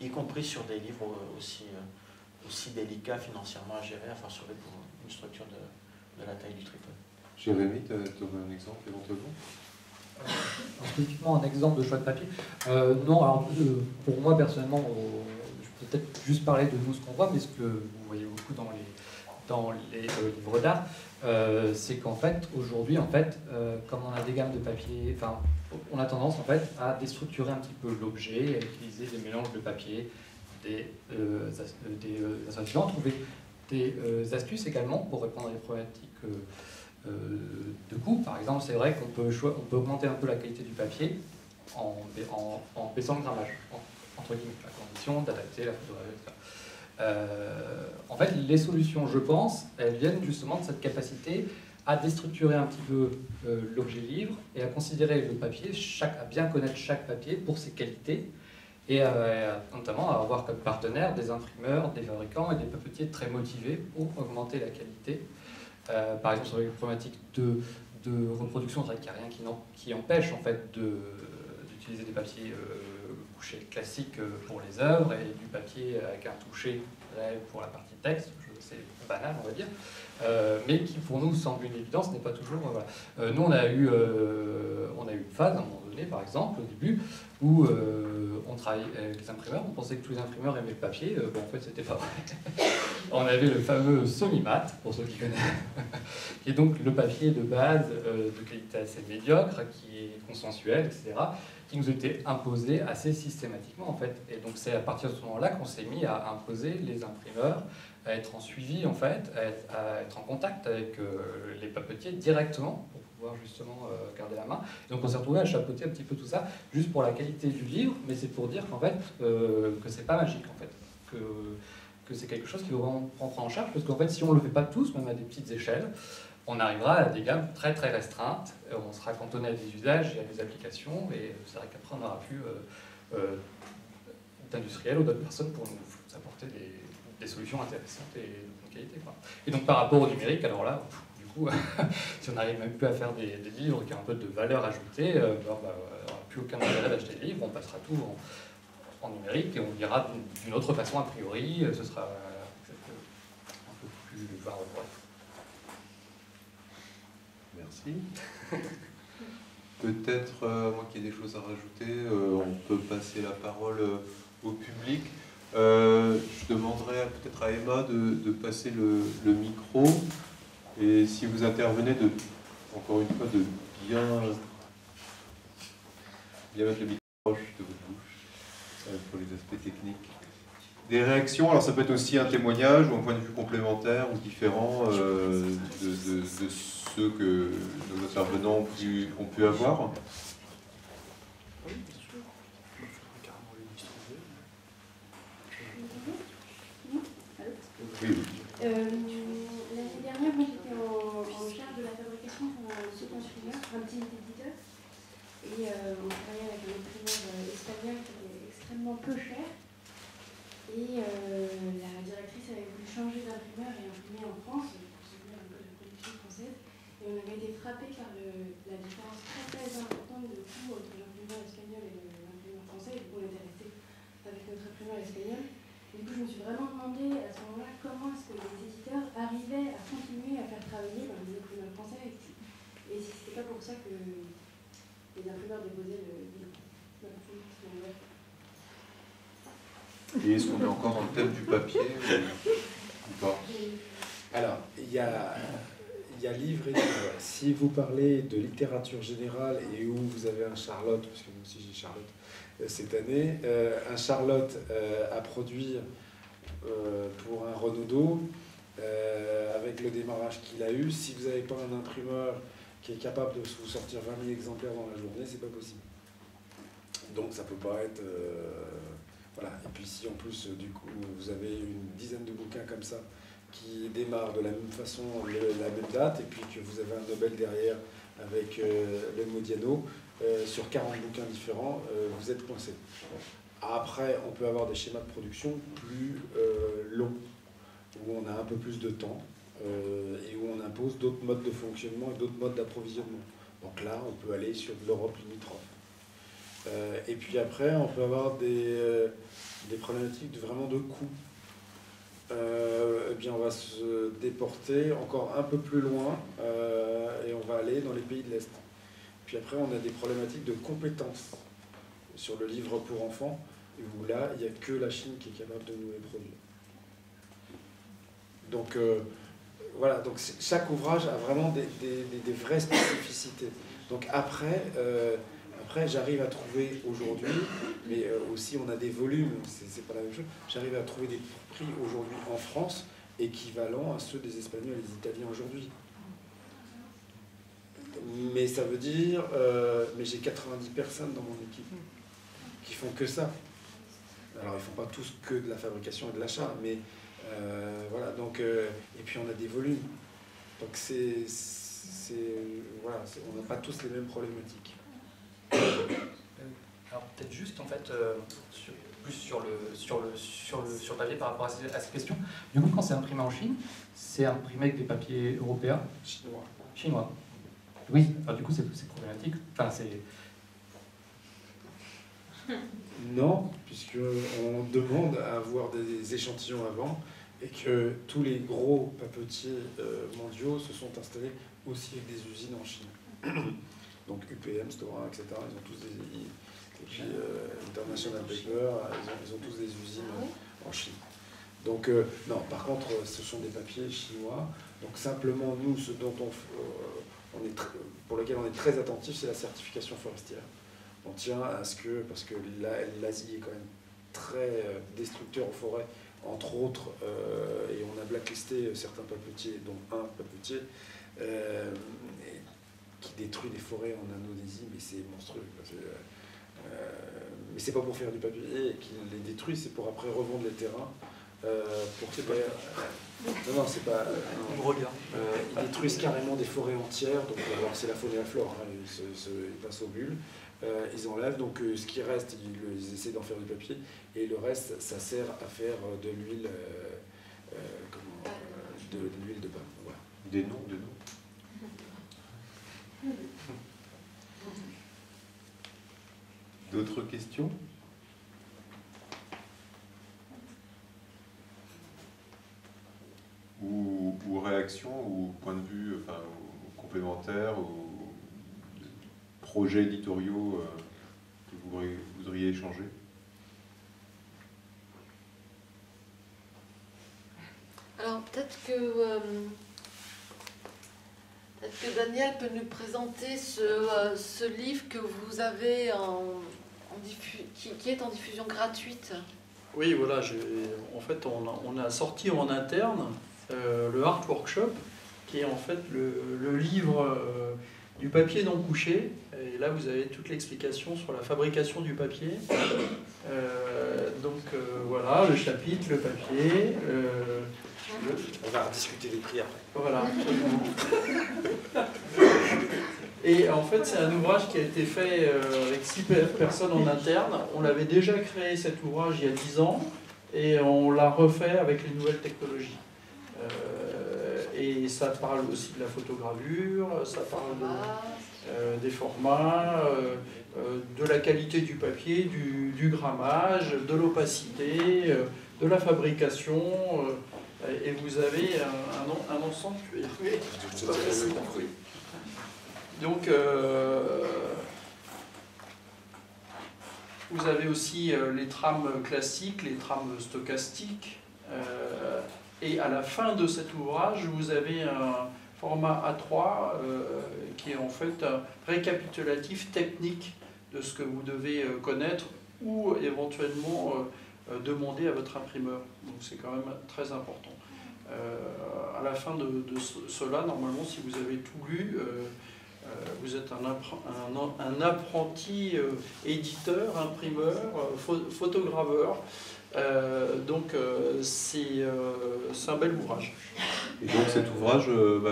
Y compris sur des livres aussi délicats financièrement à gérer, à faire sur pour une structure de la taille du tripode. Jérémy, tu aurais un exemple éventuellement? Spécifiquement un exemple de choix de papier. Non, alors pour moi personnellement, je peux peut-être juste parler de nous ce qu'on voit, mais ce que vous voyez beaucoup dans les livres d'art, c'est qu'en fait aujourd'hui, comme on a des gammes de papier, enfin, on a tendance en fait à déstructurer un petit peu l'objet, à utiliser des mélanges de papier, des associations, trouver des astuces également pour répondre à des problématiques de coût. Par exemple, c'est vrai qu'on peut augmenter un peu la qualité du papier en baissant le grammage, entre guillemets, à condition d'adapter la photographie, etc. En fait, les solutions, je pense, elles viennent justement de cette capacité à déstructurer un petit peu l'objet livre et à considérer le papier, à bien connaître chaque papier pour ses qualités, et notamment à avoir comme partenaire des imprimeurs, des fabricants et des papetiers très motivés pour augmenter la qualité. Par exemple, sur les problématiques de reproduction, c'est vrai qu'il n'y a rien qui empêche en fait d'utiliser des papiers couchés classiques pour les œuvres et du papier avec un toucher pour la partie texte. C'est banal, on va dire, mais qui pour nous semble une évidence, n'est pas toujours. Voilà. Nous, on a eu une phase à un moment donné, par exemple, au début, où on travaillait avec les imprimeurs. On pensait que tous les imprimeurs aimaient le papier. Bon, en fait, c'était pas vrai. On avait le fameux semi-mat, pour ceux qui connaissent, qui est donc le papier de base de qualité assez médiocre, qui est consensuel, etc., qui nous était imposé assez systématiquement, en fait. Et donc, c'est à partir de ce moment-là qu'on s'est mis à imposer les imprimeurs à être en suivi, en fait, à être en contact avec les papetiers directement pour pouvoir justement garder la main. Donc on s'est retrouvé à chapeauter un petit peu tout ça, juste pour la qualité du livre, mais c'est pour dire qu'en fait, que c'est pas magique, en fait, que c'est quelque chose qu'il faut vraiment prendre en charge, parce qu'en fait, si on le fait pas tous, même à des petites échelles, on arrivera à des gammes très très restreintes, on sera cantonné à des usages et à des applications, et c'est vrai qu'après on n'aura plus d'industriels ou d'autres personnes pour nous apporter des solutions intéressantes et de bonne qualité, quoi. Et donc par rapport au numérique, alors là, du coup, si on n'arrive même plus à faire des livres qui ont un peu de valeur ajoutée, on n'aura plus aucun intérêt d'acheter des livres, on passera tout en numérique et on lira d'une autre façon a priori, ce sera un peu plus bref. Merci. Peut-être, moi qui ai des choses à rajouter, on peut passer la parole au public. Je demanderais peut-être à Emma de passer le micro, et si vous intervenez, encore une fois, de bien mettre le micro proche de votre bouche pour les aspects techniques. Des réactions, alors ça peut être aussi un témoignage ou un point de vue complémentaire ou différent de ceux que nos intervenants ont pu avoir. Oui. L'année dernière, moi j'étais en charge de la fabrication pour un second imprimeur, un petit éditeur. Et on travaillait avec un imprimeur espagnol qui était extrêmement peu cher. Et la directrice avait voulu changer d'imprimeur et imprimer en France, pour soutenir un peu la production française. Et on avait été frappés par la différence très très importante de coût entre l'imprimeur espagnol et l'imprimeur français. Et du coup, on était resté avec notre imprimeur espagnol. Et du coup, je me suis vraiment demandé à ce moment-là comment est-ce que les éditeurs arrivaient à continuer à faire travailler les imprimeurs français et si c'était pas pour ça que les imprimeurs déposaient le livre. Et est-ce qu'on est encore dans le thème du papier ou pas? Alors, il y a livre et livre. Si vous parlez de littérature générale et où vous avez un Charlotte, parce que moi aussi j'ai Charlotte cette année, un Charlotte à produire pour un Renaudot, avec le démarrage qu'il a eu, si vous n'avez pas un imprimeur qui est capable de vous sortir 20 000 exemplaires dans la journée, c'est pas possible. Donc ça peut pas être... voilà. Et puis si en plus, du coup, vous avez une dizaine de bouquins comme ça, qui démarrent de la même façon, la même date, et puis que vous avez un Nobel derrière avec le Modiano, sur 40 bouquins différents, vous êtes coincé. Après, on peut avoir des schémas de production plus longs, où on a un peu plus de temps, et où on impose d'autres modes de fonctionnement et d'autres modes d'approvisionnement. Donc là, on peut aller sur de l'Europe limitrophe. Et puis après, on peut avoir des problématiques vraiment de coût. Eh bien, on va se déporter encore un peu plus loin et on va aller dans les pays de l'Est. Puis après, on a des problématiques de compétences sur le livre pour enfants, où là, il n'y a que la Chine qui est capable de nous les produire. Donc, voilà, donc chaque ouvrage a vraiment des vraies spécificités. Donc après j'arrive à trouver aujourd'hui, mais aussi on a des volumes, c'est pas la même chose, j'arrive à trouver des prix aujourd'hui en France équivalents à ceux des Espagnols et des Italiens aujourd'hui. Mais ça veut dire, mais j'ai 90 personnes dans mon équipe qui font que ça. Alors ils font pas tous que de la fabrication et de l'achat, mais voilà, donc, et puis on a des volumes. Donc voilà, on n'a pas tous les mêmes problématiques. Alors peut-être juste en fait, plus sur le papier par rapport à cette question. Du coup, quand c'est imprimé en Chine, c'est imprimé avec des papiers européens? Chinois. Oui, enfin, du coup c'est problématique. Enfin, c'est... Non, puisqu'on demande à avoir des échantillons avant et que tous les gros papetiers mondiaux se sont installés aussi avec des usines en Chine. Donc UPM, Stora, etc. Ils ont tous des... Et puis International Paper, ils ont tous des usines en Chine. Donc non, par contre, ce sont des papiers chinois. Donc simplement, nous, ce dont pour lequel on est très attentif, c'est la certification forestière. On tient à ce que, parce que l'Asie est quand même très destructeur en forêt, entre autres, et on a blacklisté certains papetiers, dont un papetier, qui détruit des forêts en Indonésie, mais c'est monstrueux. Mais c'est pas pour faire du papier qu'il les détruit, c'est pour après revendre les terrains. Pour faire... Non, c'est pas... ils détruisent carrément des forêts entières, donc alors c'est la faune et la flore, hein, ils passent aux bulles. Ils enlèvent, donc ce qui reste, ils essaient d'en faire du papier, et le reste, ça sert à faire de l'huile de palme. Voilà. Des noms. D'autres questions? Ou réactions, ou points de vue, enfin, ou complémentaires, ou projets éditoriaux que vous voudriez échanger? Alors peut-être que Daniel peut nous présenter ce livre que vous avez qui est en diffusion gratuite Oui, voilà, en fait, on a sorti en interne le Art Workshop, qui est en fait le livre du papier non couché. Et là, vous avez toute l'explication sur la fabrication du papier. Voilà, le chapitre, le papier. On va rediscuter des prix après. Voilà, absolument. Et en fait, c'est un ouvrage qui a été fait avec 6 personnes en interne. On l'avait déjà créé, cet ouvrage, il y a 10 ans, et on l'a refait avec les nouvelles technologies. Et ça parle aussi de la photogravure, ça parle des formats, de la qualité du papier, du grammage, de l'opacité, de la fabrication. Et vous avez un ensemble, tu vas y arriver. C'est pas facile. Donc, vous avez aussi les trames classiques, les trames stochastiques. Et à la fin de cet ouvrage, vous avez un format A3 qui est en fait un récapitulatif technique de ce que vous devez connaître ou éventuellement demander à votre imprimeur. Donc c'est quand même très important. À la fin de cela, normalement, si vous avez tout lu, vous êtes un apprenti éditeur, imprimeur, photograveur. Donc c'est un bel ouvrage. Et donc cet ouvrage,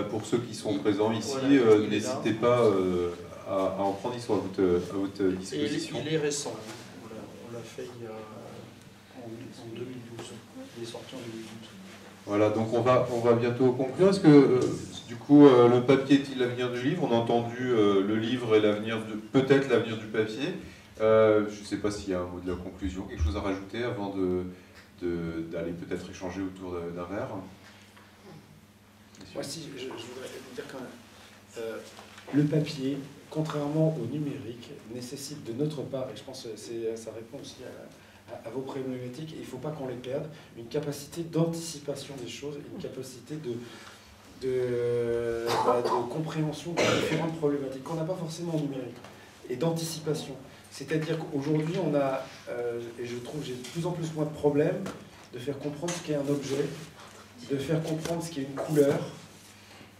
pour ceux qui sont présents ici, voilà, n'hésitez pas à en prendre, ils sont à votre disposition. Il est récent, on l'a fait en 2012, il est sorti en 2012. Voilà, donc on va bientôt conclure. Est-ce que du coup le papier est-il l'avenir du livre? On a entendu le livre et peut-être l'avenir du papier. Je ne sais pas s'il y a un mot de la conclusion, quelque chose à rajouter avant d'aller peut-être échanger autour d'un verre. Moi, si, je voudrais vous dire quand même, le papier, contrairement au numérique, nécessite de notre part, et je pense que ça répond aussi à vos problématiques, et il ne faut pas qu'on les perde, une capacité d'anticipation des choses, une capacité de compréhension de différentes problématiques qu'on n'a pas forcément au numérique, et d'anticipation. C'est-à-dire qu'aujourd'hui, on a, et je trouve que j'ai de plus en plus moins de problèmes de faire comprendre ce qu'est un objet, de faire comprendre ce qu'est une couleur,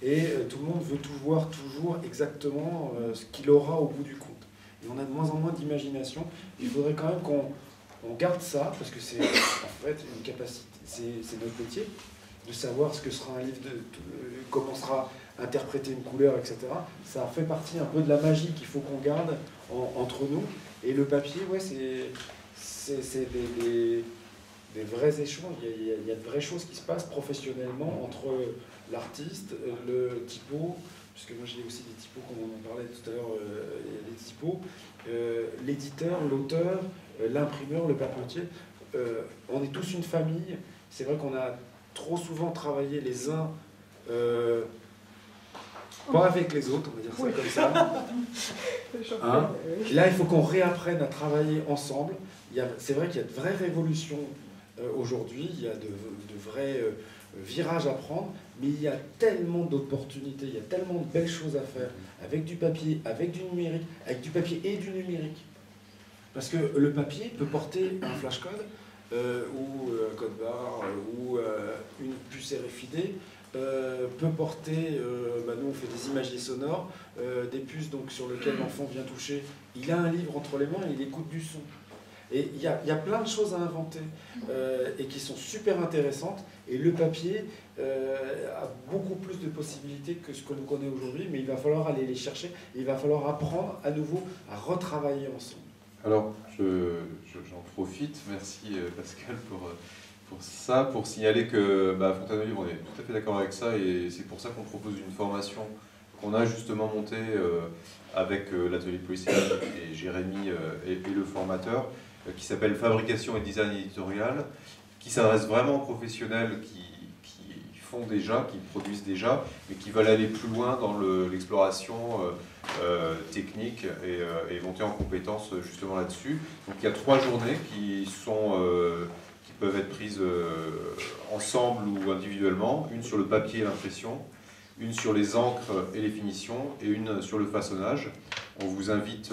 et tout le monde veut tout voir toujours exactement ce qu'il aura au bout du compte. Et on a de moins en moins d'imagination. Il faudrait quand même qu'on garde ça, parce que c'est en fait une capacité, c'est notre métier, de savoir ce que sera un livre, comment sera interpréter une couleur, etc. Ça fait partie un peu de la magie qu'il faut qu'on garde entre nous. Et le papier, ouais, c'est des vrais échanges. Il y a de vraies choses qui se passent professionnellement entre l'artiste, le typo, puisque moi j'ai aussi des typos, comme on en parlait tout à l'heure, il y a des typos, l'éditeur, l'auteur, l'imprimeur, le papetier. On est tous une famille. C'est vrai qu'on a trop souvent travaillé les uns pas avec les autres, on va dire ça comme ça. Hein? Là, il faut qu'on réapprenne à travailler ensemble. C'est vrai qu'il y a de vraies révolutions aujourd'hui, il y a de vrais virages à prendre, mais il y a tellement d'opportunités, il y a tellement de belles choses à faire, avec du papier, avec du numérique, avec du papier et du numérique. Parce que le papier peut porter un flashcode, ou un code barre, ou une puce RFID, peut porter, nous on fait des imagiers sonores, des puces donc, sur lesquelles l'enfant vient toucher, il a un livre entre les mains et il écoute du son. Et il y a plein de choses à inventer et qui sont super intéressantes, et le papier a beaucoup plus de possibilités que ce que nous connaissons aujourd'hui, mais il va falloir aller les chercher, et il va falloir apprendre à nouveau à retravailler ensemble. Alors, j'en profite, merci Pascal pour ça, pour signaler que Fontaine au Livre, on est tout à fait d'accord avec ça, et c'est pour ça qu'on propose une formation qu'on a justement montée avec l'atelier de policier et Jérémy et le formateur, qui s'appelle Fabrication et Design Éditorial, qui s'adresse vraiment aux professionnels qui font déjà, qui produisent déjà, mais qui veulent aller plus loin dans l'exploration technique et monter en compétences justement là-dessus. Donc il y a 3 journées qui peuvent être prises ensemble ou individuellement, une sur le papier et l'impression, une sur les encres et les finitions, et une sur le façonnage. On vous invite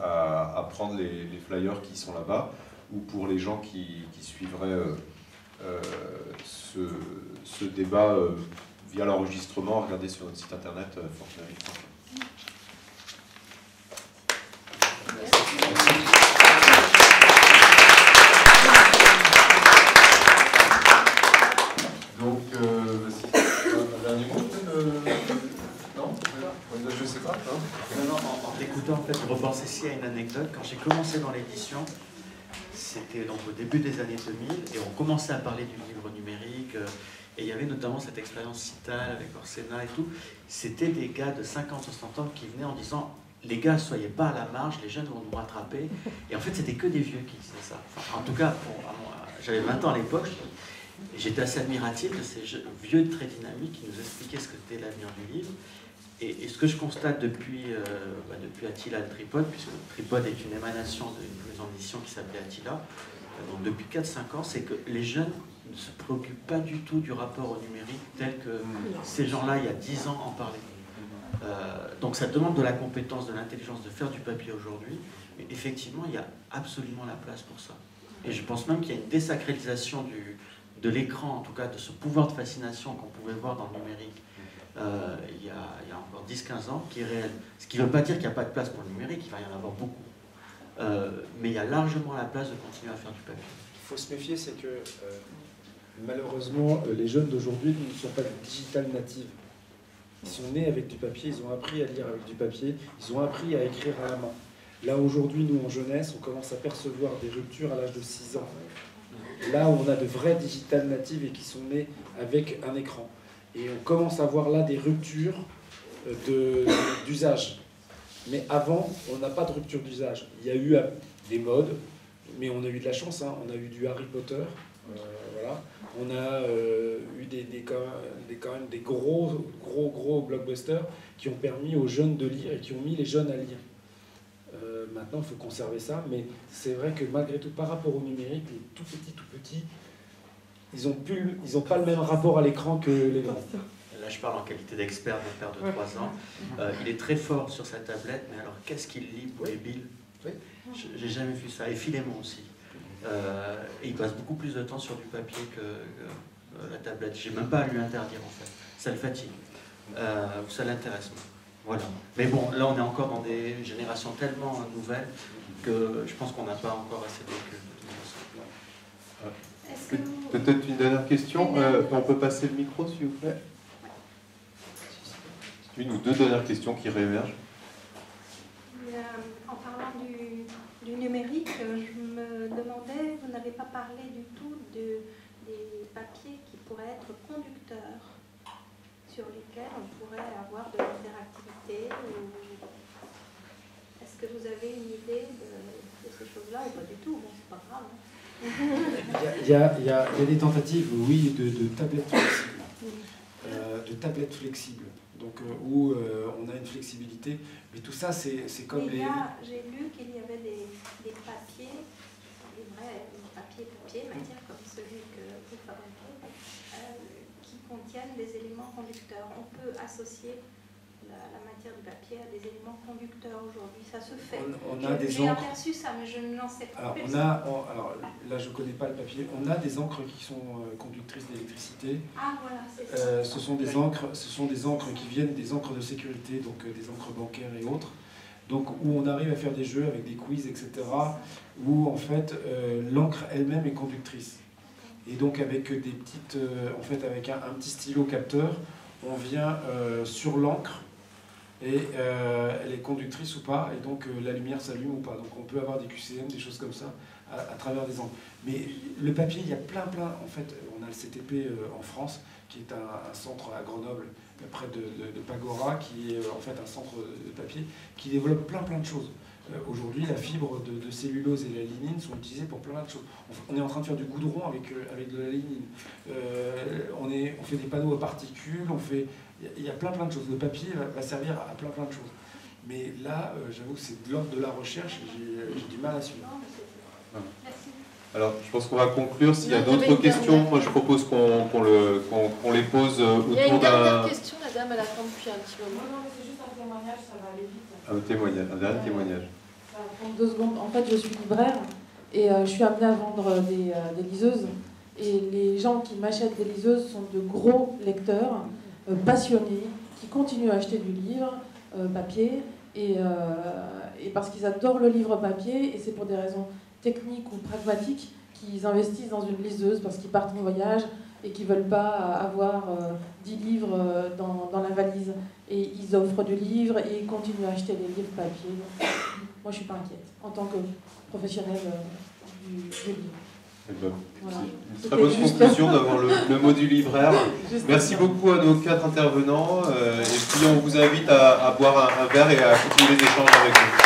à prendre les flyers qui sont là-bas, ou pour les gens qui suivraient ce débat via l'enregistrement, regardez sur notre site internet fortenaville.com. Donc, un dernier mot peut-être non? Je sais pas. Non, en t'écoutant, en fait, je repensais ici à une anecdote. Quand j'ai commencé dans l'édition, c'était donc au début des années 2000, et on commençait à parler du livre numérique, et il y avait notamment cette expérience Cital avec Orsena et tout. C'était des gars de 50 60 ans qui venaient en disant « Les gars, soyez pas à la marge, les jeunes vont nous rattraper ». Et en fait, c'était que des vieux qui disaient ça. Enfin, en tout cas, j'avais 20 ans à l'époque, et j'étais assez admiratif de ces vieux très dynamiques qui nous expliquaient ce que c'était l'avenir du livre. Et ce que je constate depuis Attila le Tripode, puisque le Tripode est une émanation d'une maison d'édition qui s'appelait Attila, donc depuis 4-5 ans, c'est que les jeunes ne se préoccupent pas du tout du rapport au numérique tel que ces gens-là, il y a 10 ans, en parlaient. Donc ça demande de la compétence, de l'intelligence de faire du papier aujourd'hui, mais effectivement, il y a absolument la place pour ça. Et je pense même qu'il y a une désacralisation de l'écran, en tout cas de ce pouvoir de fascination qu'on pouvait voir dans le numérique il y a encore 10-15 ans, qui est réel. Ce qui ne veut pas dire qu'il n'y a pas de place pour le numérique, il va y en avoir beaucoup. Mais il y a largement la place de continuer à faire du papier. Il faut se méfier, c'est que malheureusement, les jeunes d'aujourd'hui ne sont pas digital natives. Ils sont nés avec du papier, ils ont appris à lire avec du papier, ils ont appris à écrire à la main. Là, aujourd'hui, nous, en jeunesse, on commence à percevoir des ruptures à l'âge de 6 ans. Là où on a de vrais digital natives et qui sont nés avec un écran. Et on commence à voir là des ruptures d'usage. Mais avant, on n'a pas de rupture d'usage. Il y a eu des modes, mais on a eu de la chance. Hein. On a eu du Harry Potter, voilà. On a eu quand même des gros blockbusters qui ont permis aux jeunes de lire et qui ont mis les jeunes à lire. Maintenant, il faut conserver ça, mais c'est vrai que malgré tout, par rapport au numérique, les tout petits, ils n'ont pas le même rapport à l'écran que les grands. Là, je parle en qualité d'expert d'un père de 3 ans. Il est très fort sur sa tablette, mais alors qu'est-ce qu'il lit pour les billes? J'ai jamais vu ça. Et Philémon aussi. Et il passe beaucoup plus de temps sur du papier que la tablette. J'ai même pas à lui interdire, en fait. Ça le fatigue. Ça l'intéresse. Voilà. Mais bon, là, on est encore dans des générations tellement nouvelles que je pense qu'on n'a pas encore assez de recul. Peut-être une dernière question. On peut passer le micro, s'il vous plaît? Une ou deux dernières questions qui réémergent. En parlant du numérique, je me demandais, vous n'avez pas parlé du tout des papiers qui pourraient être conducteurs, sur lesquels on pourrait avoir de l'interactivité. Est-ce que vous avez une idée de ces choses-là? Ou pas du tout, bon, c'est pas grave. Hein. Il y a des tentatives, oui, de tablettes flexibles. Donc, où on a une flexibilité, mais tout ça, c'est comme les... J'ai lu qu'il y avait des papiers, des vrais papier, matière comme celui que vous fabriquez, qui contiennent des éléments conducteurs. On peut associer la matière du papier à des éléments conducteurs aujourd'hui. Ça se fait. J'ai aperçu ça, mais je n'en sais pas plus. Alors là, je ne connais pas le papier. On a des encres qui sont conductrices d'électricité. Ah, voilà, c'est ça. Ce sont des encres qui viennent des encres de sécurité, donc des encres bancaires et autres. Donc, où on arrive à faire des jeux avec des quiz, etc. Où, en fait, l'encre elle-même est conductrice. Et donc, avec des petites... en fait, avec un petit stylo capteur, on vient sur l'encre et elle est conductrice ou pas, et donc la lumière s'allume ou pas. Donc on peut avoir des QCM, des choses comme ça, à travers des encres. Mais le papier, il y a plein, en fait, on a le CTP en France, qui est un centre à Grenoble, près de Pagora, qui est en fait un centre de papier, qui développe plein de choses. Aujourd'hui, la fibre de cellulose et la lignine sont utilisées pour plein de choses. On est en train de faire du goudron avec de la lignine. On fait des panneaux à particules, il y a plein de choses. Le papier va servir à plein de choses. Mais là, j'avoue que c'est de l'ordre de la recherche, j'ai du mal à suivre. Alors, je pense qu'on va conclure. S'il y a d'autres questions, moi je propose qu'on les pose autour d'un... Il y a une dernière question, la dame, elle attend depuis un petit moment. Non, c'est juste un témoignage, ça va aller vite. Un dernier témoignage. Ça va prendre 2 secondes. En fait, je suis libraire Et je suis amenée à vendre des liseuses. Et les gens qui m'achètent des liseuses sont de gros lecteurs, passionnés, qui continuent à acheter du livre papier, et parce qu'ils adorent le livre papier, et c'est pour des raisons techniques ou pragmatiques qu'ils investissent dans une liseuse, parce qu'ils partent en voyage et qu'ils ne veulent pas avoir 10 livres dans la valise. Et ils offrent du livre et ils continuent à acheter des livres papier. Donc, moi, je ne suis pas inquiète, en tant que professionnelle du livre. Eh ben, Voilà. c'est une très bonne conclusion d'avoir le mot du libraire. Merci beaucoup à nos 4 intervenants et puis on vous invite à boire un verre et à continuer les échanges avec nous.